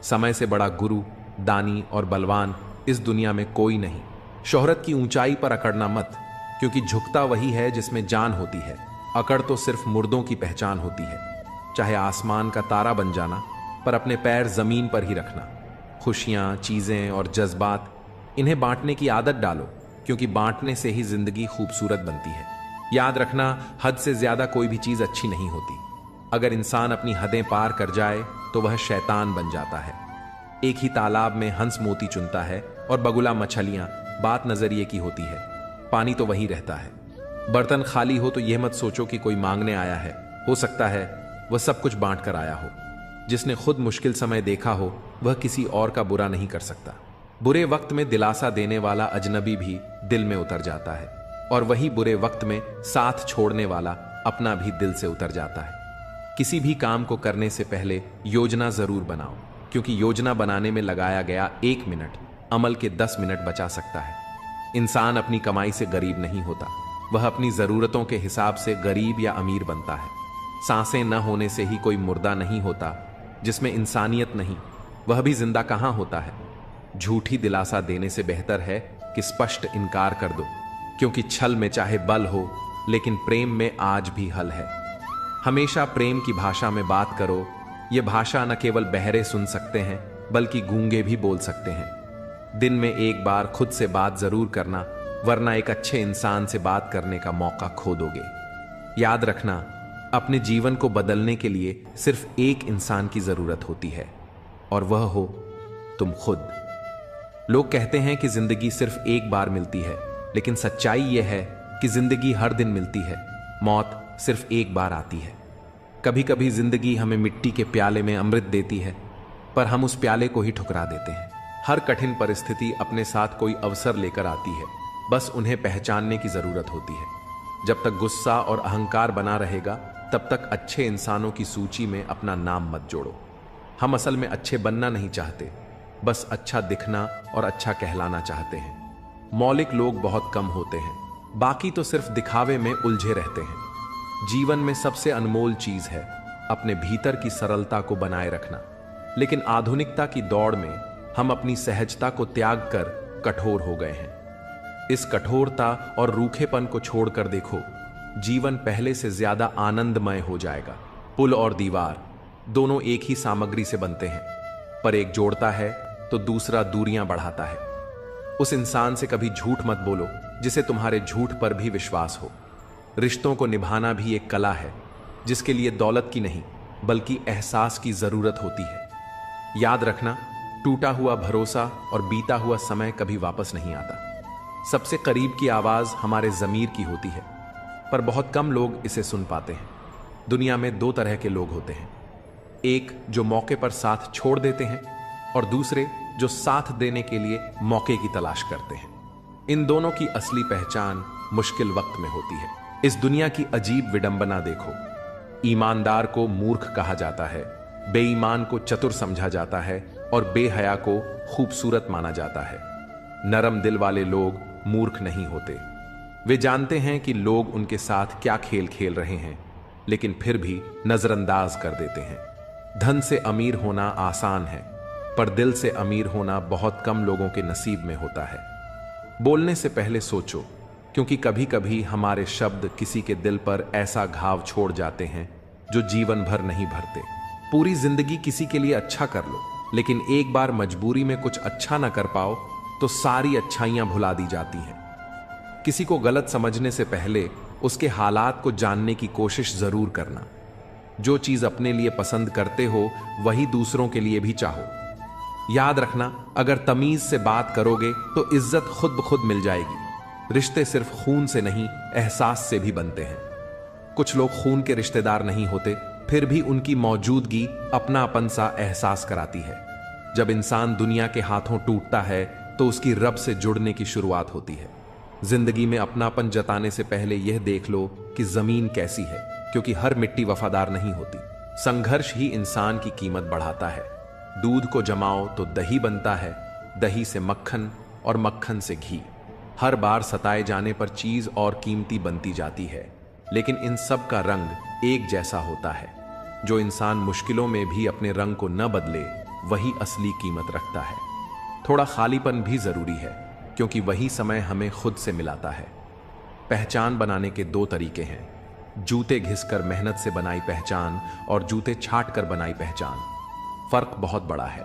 समय से बड़ा गुरु, दानी और बलवान इस दुनिया में कोई नहीं। शोहरत की ऊंचाई पर अकड़ना मत, क्योंकि झुकता वही है जिसमें जान होती है। अकड़ तो सिर्फ मुर्दों की पहचान होती है। चाहे आसमान का तारा बन जाना, पर अपने पैर जमीन पर ही रखना। खुशियां, चीजें और जज्बात, इन्हें बांटने की आदत डालो, क्योंकि बांटने से ही जिंदगी खूबसूरत बनती है। याद रखना, हद से ज्यादा कोई भी चीज अच्छी नहीं होती। अगर इंसान अपनी हदें पार कर जाए तो वह शैतान बन जाता है। एक ही तालाब में हंस मोती चुनता है और बगुला मछलियां, बात नजरिए की होती है। पानी तो वही रहता है। बर्तन खाली हो तो यह मत सोचो कि कोई मांगने आया है, हो सकता है वह सब कुछ बांट कर आया हो। जिसने खुद मुश्किल समय देखा हो वह किसी और का बुरा नहीं कर सकता। बुरे वक्त में दिलासा देने वाला अजनबी भी दिल में उतर जाता है, और वही बुरे वक्त में साथ छोड़ने वाला अपना भी दिल से उतर जाता है। किसी भी काम को करने से पहले योजना जरूर बनाओ, क्योंकि योजना बनाने में लगाया गया 1 मिनट अमल के 10 मिनट बचा सकता है। इंसान अपनी कमाई से गरीब नहीं होता, वह अपनी जरूरतों के हिसाब से गरीब या अमीर बनता है। सांसें न होने से ही कोई मुर्दा नहीं होता। जिसमें इंसानियत नहीं, वह भी जिंदा कहां होता है। झूठी दिलासा देने से बेहतर है कि स्पष्ट इनकार कर दो, क्योंकि छल में चाहे बल हो, लेकिन प्रेम में आज भी हल है। हमेशा प्रेम की भाषा में बात करो। यह भाषा न केवल बहरे सुन सकते हैं, बल्कि गूंगे भी बोल सकते हैं। दिन में एक बार खुद से बात जरूर करना, वरना एक अच्छे इंसान से बात करने का मौका खो दोगे। याद रखना, अपने जीवन को बदलने के लिए सिर्फ एक इंसान की जरूरत होती है, और वह हो तुम खुद। लोग कहते हैं कि जिंदगी सिर्फ एक बार मिलती है, लेकिन सच्चाई यह है कि जिंदगी हर दिन मिलती है। मौत सिर्फ एक बार आती है। कभी कभी जिंदगी हमें मिट्टी के प्याले में अमृत देती है, पर हम उस प्याले को ही ठुकरा देते हैं। हर कठिन परिस्थिति अपने साथ कोई अवसर लेकर आती है, बस उन्हें पहचानने की जरूरत होती है। जब तक गुस्सा और अहंकार बना रहेगा, तब तक अच्छे इंसानों की सूची में अपना नाम मत जोड़ो। हम असल में अच्छे बनना नहीं चाहते, बस अच्छा दिखना और अच्छा कहलाना चाहते हैं। मौलिक लोग बहुत कम होते हैं, बाकी तो सिर्फ दिखावे में उलझे रहते हैं। जीवन में सबसे अनमोल चीज है अपने भीतर की सरलता को बनाए रखना। लेकिन आधुनिकता की दौड़ में हम अपनी सहजता को त्याग कर कठोर हो गए हैं। इस कठोरता और रूखेपन को छोड़कर देखो, जीवन पहले से ज्यादा आनंदमय हो जाएगा। पुल और दीवार दोनों एक ही सामग्री से बनते हैं, पर एक जोड़ता है तो दूसरा दूरियां बढ़ाता है। उस इंसान से कभी झूठ मत बोलो जिसे तुम्हारे झूठ पर भी विश्वास हो। रिश्तों को निभाना भी एक कला है, जिसके लिए दौलत की नहीं बल्कि एहसास की जरूरत होती है। याद रखना, टूटा हुआ भरोसा और बीता हुआ समय कभी वापस नहीं आता। सबसे करीब की आवाज हमारे जमीर की होती है, पर बहुत कम लोग इसे सुन पाते हैं। दुनिया में दो तरह के लोग होते हैं, एक जो मौके पर साथ छोड़ देते हैं और दूसरे जो साथ देने के लिए मौके की तलाश करते हैं। इन दोनों की असली पहचान मुश्किल वक्त में होती है। इस दुनिया की अजीब विडंबना देखो। ईमानदार को मूर्ख कहा जाता है, बेईमान को चतुर समझा जाता है और बेहया को खूबसूरत माना जाता है। नरम दिल वाले लोग मूर्ख नहीं होते। वे जानते हैं कि लोग उनके साथ क्या खेल खेल रहे हैं, लेकिन फिर भी नजरअंदाज कर देते हैं। धन से अमीर होना आसान है, पर दिल से अमीर होना बहुत कम लोगों के नसीब में होता है। बोलने से पहले सोचो, क्योंकि कभी कभी हमारे शब्द किसी के दिल पर ऐसा घाव छोड़ जाते हैं जो जीवन भर नहीं भरते। पूरी जिंदगी किसी के लिए अच्छा कर लो, लेकिन एक बार मजबूरी में कुछ अच्छा ना कर पाओ तो सारी अच्छाइयां भुला दी जाती हैं। किसी को गलत समझने से पहले उसके हालात को जानने की कोशिश जरूर करना। जो चीज अपने लिए पसंद करते हो वही दूसरों के लिए भी चाहो। याद रखना, अगर तमीज से बात करोगे तो इज्जत खुद ब खुद मिल जाएगी। रिश्ते सिर्फ खून से नहीं, एहसास से भी बनते हैं। कुछ लोग खून के रिश्तेदार नहीं होते, फिर भी उनकी मौजूदगी अपनापन सा एहसास कराती है। जब इंसान दुनिया के हाथों टूटता है तो उसकी रब से जुड़ने की शुरुआत होती है। जिंदगी में अपनापन जताने से पहले यह देख लो कि जमीन कैसी है, क्योंकि हर मिट्टी वफादार नहीं होती। संघर्ष ही इंसान की कीमत बढ़ाता है। दूध को जमाओ तो दही बनता है, दही से मक्खन और मक्खन से घी। हर बार सताए जाने पर चीज और कीमती बनती जाती है, लेकिन इन सब का रंग एक जैसा होता है। जो इंसान मुश्किलों में भी अपने रंग को न बदले, वही असली कीमत रखता है। थोड़ा खालीपन भी जरूरी है, क्योंकि वही समय हमें खुद से मिलाता है। पहचान बनाने के दो तरीके हैं, जूते घिसकर मेहनत से बनाई पहचान और जूते छाट कर बनाई पहचान। फर्क बहुत बड़ा है।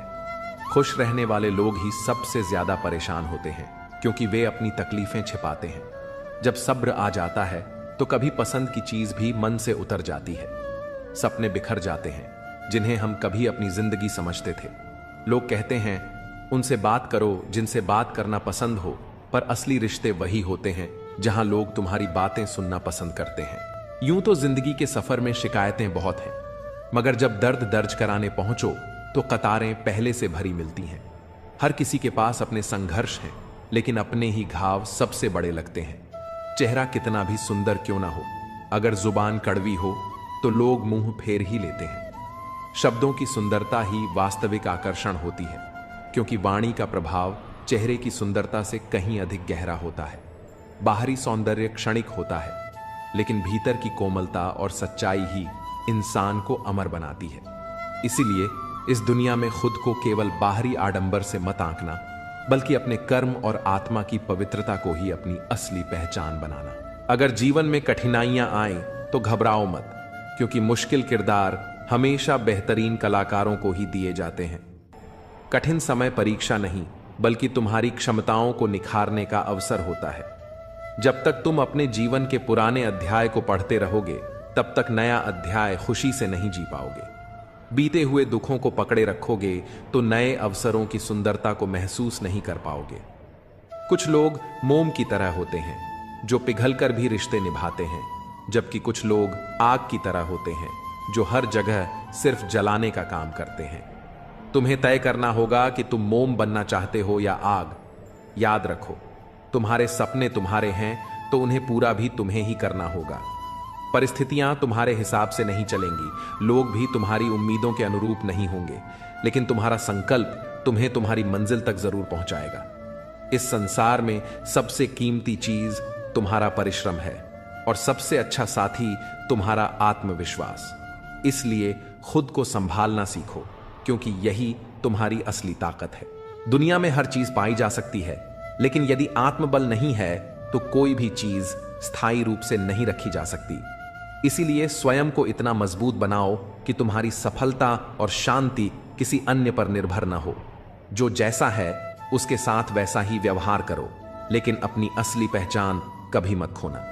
खुश रहने वाले लोग ही सबसे ज्यादा परेशान होते हैं, क्योंकि वे अपनी तकलीफें छिपाते हैं। जब सब्र आ जाता है तो कभी पसंद की चीज भी मन से उतर जाती है। सपने बिखर जाते हैं, जिन्हें हम कभी अपनी जिंदगी समझते थे। लोग कहते हैं उनसे बात करो जिनसे बात करना पसंद हो, पर असली रिश्ते वही होते हैं जहां लोग तुम्हारी बातें सुनना पसंद करते हैं। यूं तो जिंदगी के सफर में शिकायतें बहुत हैं, मगर जब दर्द दर्ज कराने पहुंचो तो कतारें पहले से भरी मिलती हैं। हर किसी के पास अपने संघर्ष हैं, लेकिन अपने ही घाव सबसे बड़े लगते हैं। चेहरा कितना भी सुंदर क्यों ना हो, अगर जुबान कड़वी हो तो लोग मुंह फेर ही लेते हैं। शब्दों की सुंदरता ही वास्तविक आकर्षण होती है, क्योंकि वाणी का प्रभाव चेहरे की सुंदरता से कहीं अधिक गहरा होता है। बाहरी सौंदर्य क्षणिक होता है, लेकिन भीतर की कोमलता और सच्चाई ही इंसान को अमर बनाती है। इसीलिए इस दुनिया में खुद को केवल बाहरी आडंबर से मत आंकना, बल्कि अपने कर्म और आत्मा की पवित्रता को ही अपनी असली पहचान बनाना। अगर जीवन में कठिनाइयां आएं तो घबराओ मत, क्योंकि मुश्किल किरदार हमेशा बेहतरीन कलाकारों को ही दिए जाते हैं। कठिन समय परीक्षा नहीं, बल्कि तुम्हारी क्षमताओं को निखारने का अवसर होता है। जब तक तुम अपने जीवन के पुराने अध्याय को पढ़ते रहोगे, तब तक नया अध्याय खुशी से नहीं जी पाओगे। बीते हुए दुखों को पकड़े रखोगे तो नए अवसरों की सुंदरता को महसूस नहीं कर पाओगे। कुछ लोग मोम की तरह होते हैं, जो पिघलकर भी रिश्ते निभाते हैं, जबकि कुछ लोग आग की तरह होते हैं, जो हर जगह सिर्फ जलाने का काम करते हैं। तुम्हें तय करना होगा कि तुम मोम बनना चाहते हो या आग। याद रखो, तुम्हारे सपने तुम्हारे हैं तो उन्हें पूरा भी तुम्हें ही करना होगा। परिस्थितियां तुम्हारे हिसाब से नहीं चलेंगी, लोग भी तुम्हारी उम्मीदों के अनुरूप नहीं होंगे, लेकिन तुम्हारा संकल्प तुम्हें तुम्हारी मंजिल तक जरूर पहुंचाएगा। इस संसार में सबसे कीमती चीज तुम्हारा परिश्रम है, और सबसे अच्छा साथी तुम्हारा आत्मविश्वास। इसलिए खुद को संभालना सीखो, क्योंकि यही तुम्हारी असली ताकत है। दुनिया में हर चीज पाई जा सकती है, लेकिन यदि आत्मबल नहीं है तो कोई भी चीज स्थायी रूप से नहीं रखी जा सकती। इसीलिए स्वयं को इतना मजबूत बनाओ कि तुम्हारी सफलता और शांति किसी अन्य पर निर्भर न हो। जो जैसा है उसके साथ वैसा ही व्यवहार करो, लेकिन अपनी असली पहचान कभी मत खोना।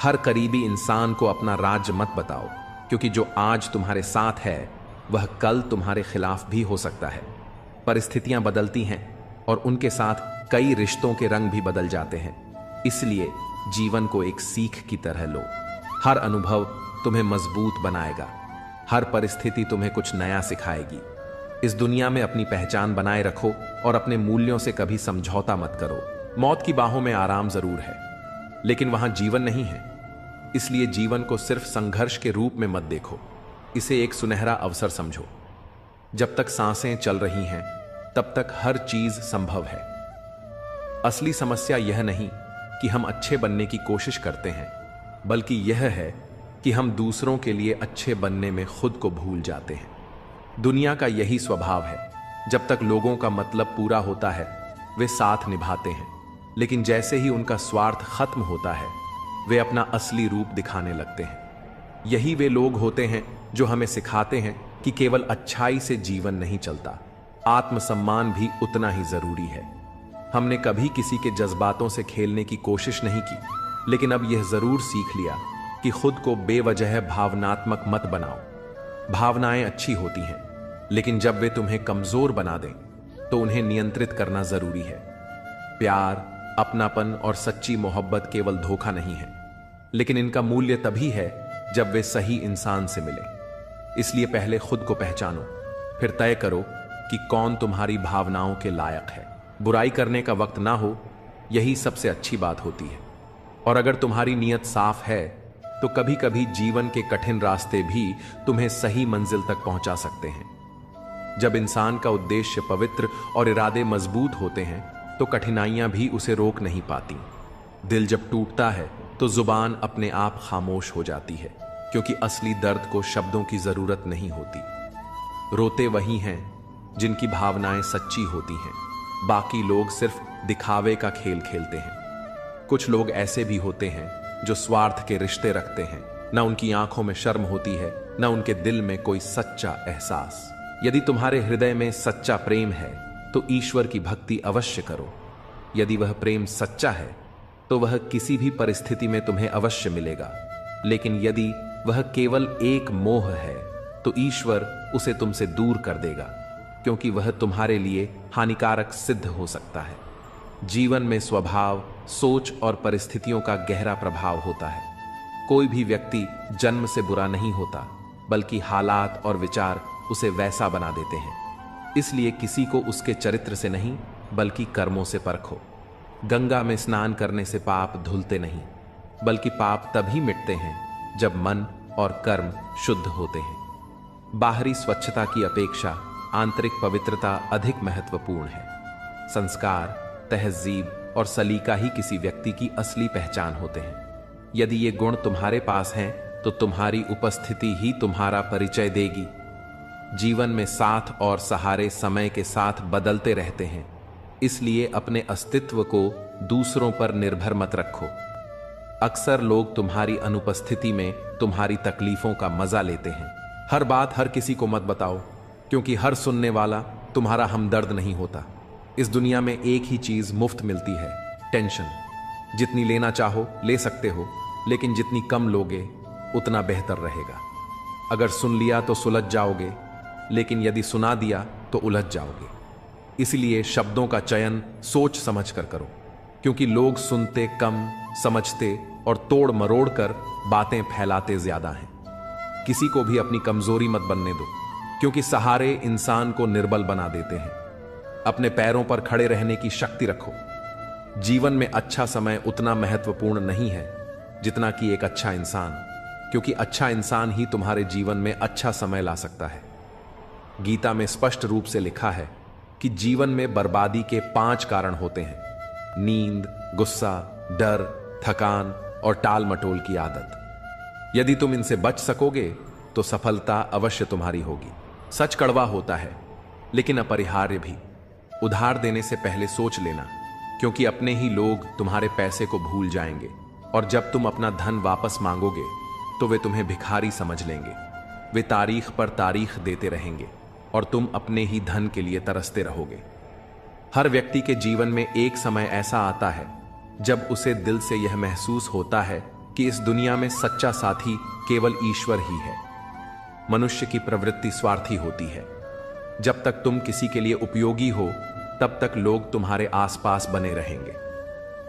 हर करीबी इंसान को अपना राज मत बताओ, क्योंकि जो आज तुम्हारे साथ है वह कल तुम्हारे खिलाफ भी हो सकता है। परिस्थितियां बदलती हैं और उनके साथ कई रिश्तों के रंग भी बदल जाते हैं। इसलिए जीवन को एक सीख की तरह लो। हर अनुभव तुम्हें मजबूत बनाएगा, हर परिस्थिति तुम्हें कुछ नया सिखाएगी। इस दुनिया में अपनी पहचान बनाए रखो और अपने मूल्यों से कभी समझौता मत करो। मौत की बाहों में आराम जरूर है, लेकिन वहां जीवन नहीं है। इसलिए जीवन को सिर्फ संघर्ष के रूप में मत देखो, इसे एक सुनहरा अवसर समझो। जब तक सांसें चल रही हैं तब तक हर चीज संभव है। असली समस्या यह नहीं कि हम अच्छे बनने की कोशिश करते हैं, बल्कि यह है कि हम दूसरों के लिए अच्छे बनने में खुद को भूल जाते हैं। दुनिया का यही स्वभाव है, जब तक लोगों का मतलब पूरा होता है वे साथ निभाते हैं, लेकिन जैसे ही उनका स्वार्थ खत्म होता है वे अपना असली रूप दिखाने लगते हैं। यही वे लोग होते हैं जो हमें सिखाते हैं कि केवल अच्छाई से जीवन नहीं चलता, आत्मसम्मान भी उतना ही जरूरी है। हमने कभी किसी के जज्बातों से खेलने की कोशिश नहीं की, लेकिन अब यह जरूर सीख लिया कि खुद को बेवजह भावनात्मक मत बनाओ। भावनाएं अच्छी होती हैं, लेकिन जब वे तुम्हें कमजोर बना दें तो उन्हें नियंत्रित करना जरूरी है। प्यार, अपनापन और सच्ची मोहब्बत केवल धोखा नहीं है, लेकिन इनका मूल्य तभी है जब वे सही इंसान से मिले। इसलिए पहले खुद को पहचानो, फिर तय करो कि कौन तुम्हारी भावनाओं के लायक है। बुराई करने का वक्त ना हो, यही सबसे अच्छी बात होती है। और अगर तुम्हारी नीयत साफ है तो कभी कभी जीवन के कठिन रास्ते भी तुम्हें सही मंजिल तक पहुंचा सकते हैं। जब इंसान का उद्देश्य पवित्र और इरादे मजबूत होते हैं तो कठिनाइयां भी उसे रोक नहीं पाती। दिल जब टूटता है तो जुबान अपने आप खामोश हो जाती है, क्योंकि असली दर्द को शब्दों की जरूरत नहीं होती। रोते वही हैं जिनकी भावनाएं सच्ची होती हैं, बाकी लोग सिर्फ दिखावे का खेल खेलते हैं। कुछ लोग ऐसे भी होते हैं जो स्वार्थ के रिश्ते रखते हैं, ना उनकी आंखों में शर्म होती है, ना उनके दिल में कोई सच्चा एहसास। यदि तुम्हारे हृदय में सच्चा प्रेम है तो ईश्वर की भक्ति अवश्य करो। यदि वह प्रेम सच्चा है तो वह किसी भी परिस्थिति में तुम्हें अवश्य मिलेगा, लेकिन यदि वह केवल एक मोह है तो ईश्वर उसे तुमसे दूर कर देगा, क्योंकि वह तुम्हारे लिए हानिकारक सिद्ध हो सकता है। जीवन में स्वभाव, सोच और परिस्थितियों का गहरा प्रभाव होता है। कोई भी व्यक्ति जन्म से बुरा नहीं होता, बल्कि हालात और विचार उसे वैसा बना देते हैं। इसलिए किसी को उसके चरित्र से नहीं बल्कि कर्मों से परखो। गंगा में स्नान करने से पाप धुलते नहीं, बल्कि पाप तभी मिटते हैं जब मन और कर्म शुद्ध होते हैं। बाहरी स्वच्छता की अपेक्षा आंतरिक पवित्रता अधिक महत्वपूर्ण है। संस्कार, तहजीब और सलीका ही किसी व्यक्ति की असली पहचान होते हैं। यदि ये गुण तुम्हारे पास हैं तो तुम्हारी उपस्थिति ही तुम्हारा परिचय देगी। जीवन में साथ और सहारे समय के साथ बदलते रहते हैं, इसलिए अपने अस्तित्व को दूसरों पर निर्भर मत रखो। अक्सर लोग तुम्हारी अनुपस्थिति में तुम्हारी तकलीफों का मजा लेते हैं। हर बात हर किसी को मत बताओ, क्योंकि हर सुनने वाला तुम्हारा हमदर्द नहीं होता। इस दुनिया में एक ही चीज मुफ्त मिलती है, टेंशन। जितनी लेना चाहो ले सकते हो, लेकिन जितनी कम लोगे उतना बेहतर रहेगा। अगर सुन लिया तो सुलझ जाओगे, लेकिन यदि सुना दिया तो उलझ जाओगे। इसलिए शब्दों का चयन सोच समझ कर करो, क्योंकि लोग सुनते कम, समझते और तोड़ मरोड़ कर बातें फैलाते ज्यादा हैं। किसी को भी अपनी कमजोरी मत बनने दो, क्योंकि सहारे इंसान को निर्बल बना देते हैं। अपने पैरों पर खड़े रहने की शक्ति रखो। जीवन में अच्छा समय उतना महत्वपूर्ण नहीं है जितना कि एक अच्छा इंसान, क्योंकि अच्छा इंसान ही तुम्हारे जीवन में अच्छा समय ला सकता है। गीता में स्पष्ट रूप से लिखा है कि जीवन में बर्बादी के 5 कारण होते हैं: नींद, गुस्सा, डर, थकान और टाल मटोल की आदत। यदि तुम इनसे बच सकोगे तो सफलता अवश्य तुम्हारी होगी। सच कड़वा होता है, लेकिन अपरिहार्य भी। उधार देने से पहले सोच लेना, क्योंकि अपने ही लोग तुम्हारे पैसे को भूल जाएंगे, और जब तुम अपना धन वापस मांगोगे तो वे तुम्हें भिखारी समझ लेंगे। वे तारीख पर तारीख देते रहेंगे और तुम अपने ही धन के लिए तरसते रहोगे। हर व्यक्ति के जीवन में एक समय ऐसा आता है जब उसे दिल से यह महसूस होता है कि इस दुनिया में सच्चा साथी केवल ईश्वर ही है। मनुष्य की प्रवृत्ति स्वार्थी होती है। जब तक तुम किसी के लिए उपयोगी हो तब तक लोग तुम्हारे आसपास बने रहेंगे,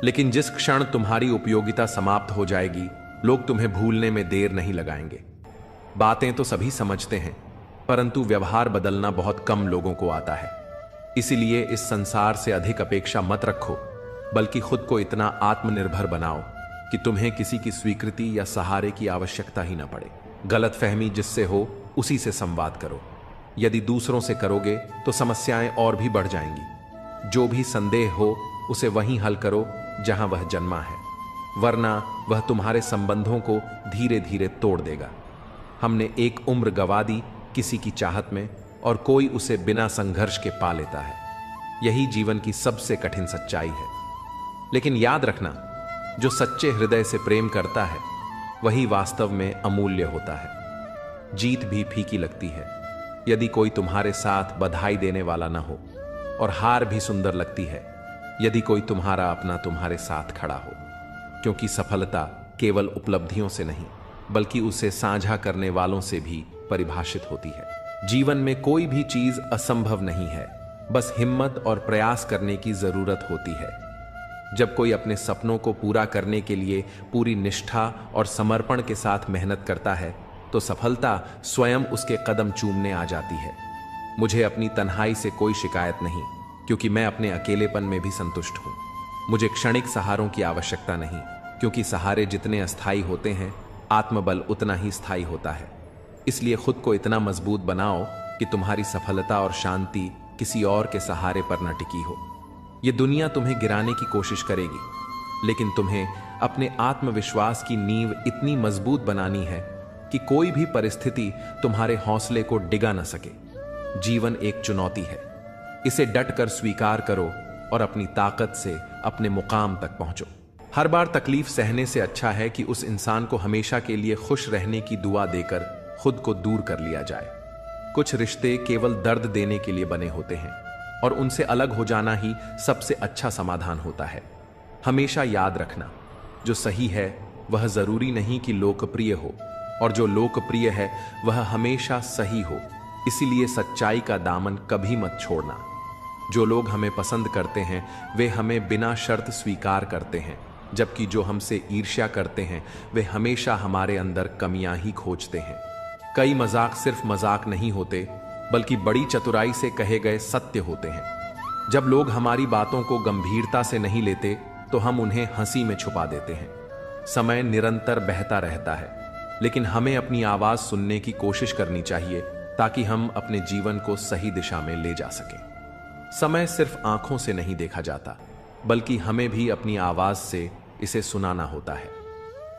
लेकिन जिस क्षण तुम्हारी उपयोगिता समाप्त हो जाएगी लोग तुम्हें भूलने में देर नहीं लगाएंगे। बातें तो सभी समझते हैं, परंतु व्यवहार बदलना बहुत कम लोगों को आता है। इसीलिए इस संसार से अधिक अपेक्षा मत रखो, बल्कि खुद को इतना आत्मनिर्भर बनाओ कि तुम्हें किसी की स्वीकृति या सहारे की आवश्यकता ही न पड़े। गलतफहमी जिससे हो उसी से संवाद करो। यदि दूसरों से करोगे तो समस्याएं और भी बढ़ जाएंगी। जो भी संदेह हो उसे वहीं हल करो जहां वह जन्मा है, वरना वह तुम्हारे संबंधों को धीरे धीरे तोड़ देगा। हमने एक उम्र गंवा दी किसी की चाहत में, और कोई उसे बिना संघर्ष के पा लेता है। यही जीवन की सबसे कठिन सच्चाई है। लेकिन याद रखना, जो सच्चे हृदय से प्रेम करता है वही वास्तव में अमूल्य होता है। जीत भी फीकी लगती है यदि कोई तुम्हारे साथ बधाई देने वाला ना हो, और हार भी सुंदर लगती है यदि कोई तुम्हारा अपना तुम्हारे साथ खड़ा हो, क्योंकि सफलता केवल उपलब्धियों से नहीं बल्कि उसे साझा करने वालों से भी परिभाषित होती है। जीवन में कोई भी चीज असंभव नहीं है, बस हिम्मत और प्रयास करने की जरूरत होती है। जब कोई अपने सपनों को पूरा करने के लिए पूरी निष्ठा और समर्पण के साथ मेहनत करता है तो सफलता स्वयं उसके कदम चूमने आ जाती है। मुझे अपनी तन्हाई से कोई शिकायत नहीं, क्योंकि मैं अपने अकेलेपन में भी संतुष्ट हूं। मुझे क्षणिक सहारों की आवश्यकता नहीं, क्योंकि सहारे जितने अस्थायी होते हैं आत्मबल उतना ही स्थायी होता है। इसलिए खुद को इतना मजबूत बनाओ कि तुम्हारी सफलता और शांति किसी और के सहारे पर न टिकी हो। यह दुनिया तुम्हें गिराने की कोशिश करेगी, लेकिन तुम्हें अपने आत्मविश्वास की नींव इतनी मजबूत बनानी है कि कोई भी परिस्थिति तुम्हारे हौसले को डिगा न सके। जीवन एक चुनौती है, इसे डट कर स्वीकार करो और अपनी ताकत से अपने मुकाम तक पहुंचो। हर बार तकलीफ सहने से अच्छा है कि उस इंसान को हमेशा के लिए खुश रहने की दुआ देकर खुद को दूर कर लिया जाए। कुछ रिश्ते केवल दर्द देने के लिए बने होते हैं, और उनसे अलग हो जाना ही सबसे अच्छा समाधान होता है। हमेशा याद रखना, जो सही है वह जरूरी नहीं कि लोकप्रिय हो, और जो लोकप्रिय है वह हमेशा सही हो। इसीलिए सच्चाई का दामन कभी मत छोड़ना। जो लोग हमें पसंद करते हैं वे हमें बिना शर्त स्वीकार करते हैं, जबकि जो हमसे ईर्ष्या करते हैं वे हमेशा हमारे अंदर कमियां ही खोजते हैं। कई मजाक सिर्फ मजाक नहीं होते, बल्कि बड़ी चतुराई से कहे गए सत्य होते हैं। जब लोग हमारी बातों को गंभीरता से नहीं लेते तो हम उन्हें हंसी में छुपा देते हैं। समय निरंतर बहता रहता है, लेकिन हमें अपनी आवाज सुनने की कोशिश करनी चाहिए ताकि हम अपने जीवन को सही दिशा में ले जा सकें। समय सिर्फ आंखों से नहीं देखा जाता, बल्कि हमें भी अपनी आवाज से इसे सुनाना होता है।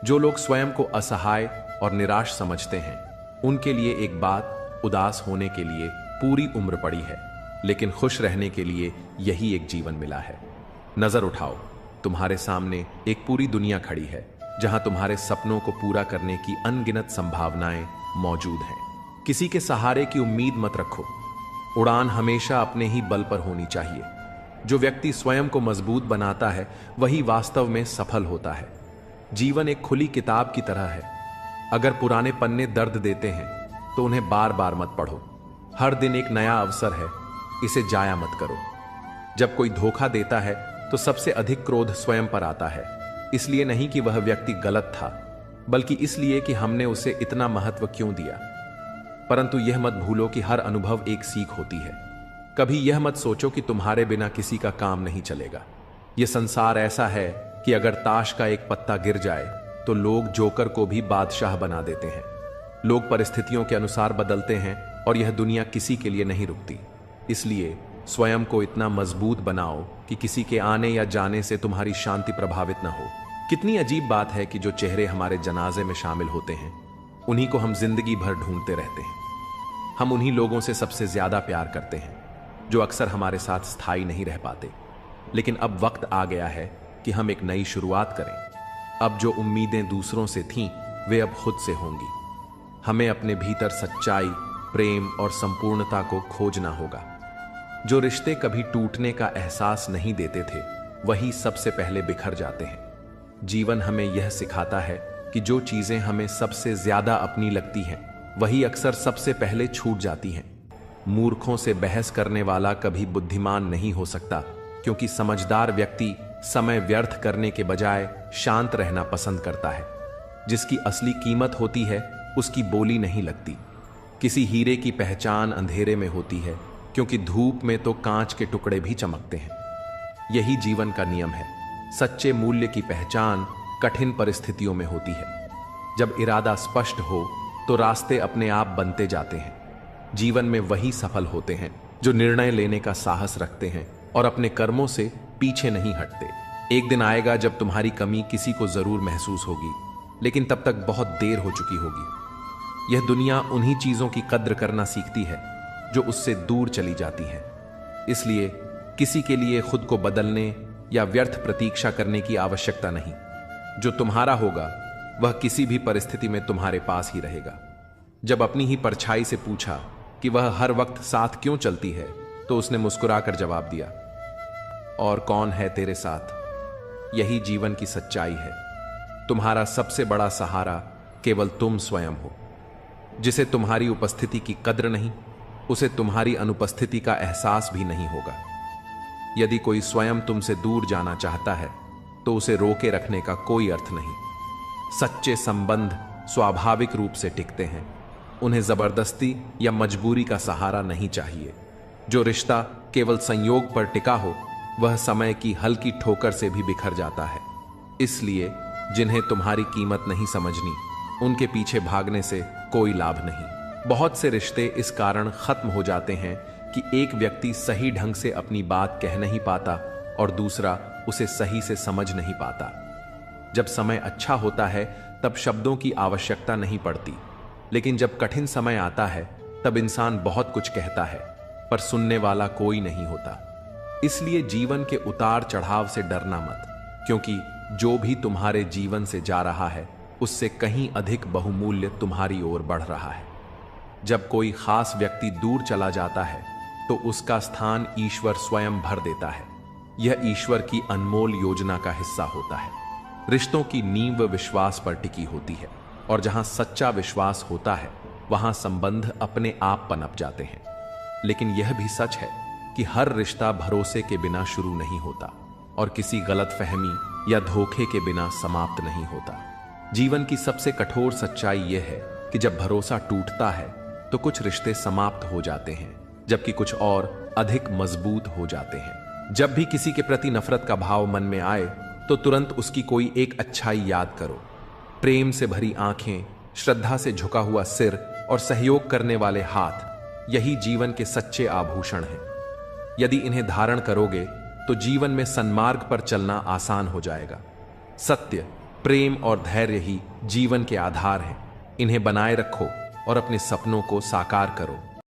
जो लोग स्वयं को असहाय और निराश समझते हैं उनके लिए एक बात, उदास होने के लिए पूरी उम्र पड़ी है, लेकिन खुश रहने के लिए यही एक जीवन मिला है। नजर उठाओ, तुम्हारे सामने एक पूरी दुनिया खड़ी है जहां तुम्हारे सपनों को पूरा करने की अनगिनत संभावनाएं मौजूद हैं। किसी के सहारे की उम्मीद मत रखो। उड़ान हमेशा अपने ही बल पर होनी चाहिए। जो व्यक्ति स्वयं को मजबूत बनाता है वही वास्तव में सफल होता है। जीवन एक खुली किताब की तरह है। अगर पुराने पन्ने दर्द देते हैं तो उन्हें बार बार मत पढ़ो। हर दिन एक नया अवसर है, इसे जाया मत करो। जब कोई धोखा देता है तो सबसे अधिक क्रोध स्वयं पर आता है, इसलिए नहीं कि वह व्यक्ति गलत था, बल्कि इसलिए कि हमने उसे इतना महत्व क्यों दिया। परंतु यह मत भूलो कि हर अनुभव एक सीख होती है। कभी यह मत सोचो कि तुम्हारे बिना किसी का काम नहीं चलेगा। यह संसार ऐसा है कि अगर ताश का एक पत्ता गिर जाए तो लोग जोकर को भी बादशाह बना देते हैं। लोग परिस्थितियों के अनुसार बदलते हैं और यह दुनिया किसी के लिए नहीं रुकती। इसलिए स्वयं को इतना मजबूत बनाओ कि किसी के आने या जाने से तुम्हारी शांति प्रभावित न हो। कितनी अजीब बात है कि जो चेहरे हमारे जनाजे में शामिल होते हैं उन्हीं को हम जिंदगी भर ढूंढते रहते हैं। हम उन्हीं लोगों से सबसे ज्यादा प्यार करते हैं जो अक्सर हमारे साथ स्थायी नहीं रह पाते। लेकिन अब वक्त आ गया है कि हम एक नई शुरुआत करें। अब जो उम्मीदें दूसरों से थीं वे अब खुद से होंगी। हमें अपने भीतर सच्चाई, प्रेम और संपूर्णता को खोजना होगा। जो रिश्ते कभी टूटने का एहसास नहीं देते थे वही सबसे पहले बिखर जाते हैं। जीवन हमें यह सिखाता है कि जो चीजें हमें सबसे ज्यादा अपनी लगती हैं वही अक्सर सबसे पहले छूट जाती हैं। मूर्खों से बहस करने वाला कभी बुद्धिमान नहीं हो सकता, क्योंकि समझदार व्यक्ति समय व्यर्थ करने के बजाय शांत रहना पसंद करता है। जिसकी असली कीमत होती है उसकी बोली नहीं लगती। किसी हीरे की पहचान अंधेरे में होती है, क्योंकि धूप में तो कांच के टुकड़े भी चमकते हैं। यही जीवन का नियम है। सच्चे मूल्य की पहचान कठिन परिस्थितियों में होती है। जब इरादा स्पष्ट हो तो रास्ते अपने आप बनते जाते हैं। जीवन में वही सफल होते हैं जो निर्णय लेने का साहस रखते हैं और अपने कर्मों से पीछे नहीं हटते। एक दिन आएगा जब तुम्हारी कमी किसी को जरूर महसूस होगी, लेकिन तब तक बहुत देर हो चुकी होगी। यह दुनिया उन्हीं चीजों की कद्र करना सीखती है जो उससे दूर चली जाती हैं। इसलिए किसी के लिए खुद को बदलने या व्यर्थ प्रतीक्षा करने की आवश्यकता नहीं। जो तुम्हारा होगा वह किसी भी परिस्थिति में तुम्हारे पास ही रहेगा। जब अपनी ही परछाई से पूछा कि वह हर वक्त साथ क्यों चलती है, तो उसने मुस्कुराकर जवाब दिया, और कौन है तेरे साथ? यही जीवन की सच्चाई है। तुम्हारा सबसे बड़ा सहारा केवल तुम स्वयं हो। जिसे तुम्हारी उपस्थिति की कद्र नहीं, उसे तुम्हारी अनुपस्थिति का एहसास भी नहीं होगा। यदि कोई स्वयं तुमसे दूर जाना चाहता है तो उसे रोके रखने का कोई अर्थ नहीं। सच्चे संबंध स्वाभाविक रूप से टिकते हैं। उन्हें जबरदस्ती या मजबूरी का सहारा नहीं चाहिए। जो रिश्ता केवल संयोग पर टिका हो वह समय की हल्की ठोकर से भी बिखर जाता है। इसलिए जिन्हें तुम्हारी कीमत नहीं समझनी, उनके पीछे भागने से कोई लाभ नहीं। बहुत से रिश्ते इस कारण खत्म हो जाते हैं कि एक व्यक्ति सही ढंग से अपनी बात कह नहीं पाता और दूसरा उसे सही से समझ नहीं पाता। जब समय अच्छा होता है तब शब्दों की आवश्यकता नहीं पड़ती, लेकिन जब कठिन समय आता है तब इंसान बहुत कुछ कहता है, पर सुनने वाला कोई नहीं होता। इसलिए जीवन के उतार चढ़ाव से डरना मत, क्योंकि जो भी तुम्हारे जीवन से जा रहा है उससे कहीं अधिक बहुमूल्य तुम्हारी ओर बढ़ रहा है। जब कोई खास व्यक्ति दूर चला जाता है तो उसका स्थान ईश्वर स्वयं भर देता है। यह ईश्वर की अनमोल योजना का हिस्सा होता है। रिश्तों की नींव विश्वास पर टिकी होती है, और जहां सच्चा विश्वास होता है वहां संबंध अपने आप पनप जाते हैं। लेकिन यह भी सच है कि हर रिश्ता भरोसे के बिना शुरू नहीं होता और किसी गलतफहमी या धोखे के बिना समाप्त नहीं होता। जीवन की सबसे कठोर सच्चाई यह है कि जब भरोसा टूटता है तो कुछ रिश्ते समाप्त हो जाते हैं, जबकि कुछ और अधिक मजबूत हो जाते हैं। जब भी किसी के प्रति नफरत का भाव मन में आए तो तुरंत उसकी कोई एक अच्छाई याद करो। प्रेम से भरी आंखें, श्रद्धा से झुका हुआ सिर और सहयोग करने वाले हाथ, यही जीवन के सच्चे आभूषण हैं। यदि इन्हें धारण करोगे तो जीवन में सन्मार्ग पर चलना आसान हो जाएगा। सत्य, प्रेम और धैर्य ही जीवन के आधार हैं। इन्हें बनाए रखो और अपने सपनों को साकार करो।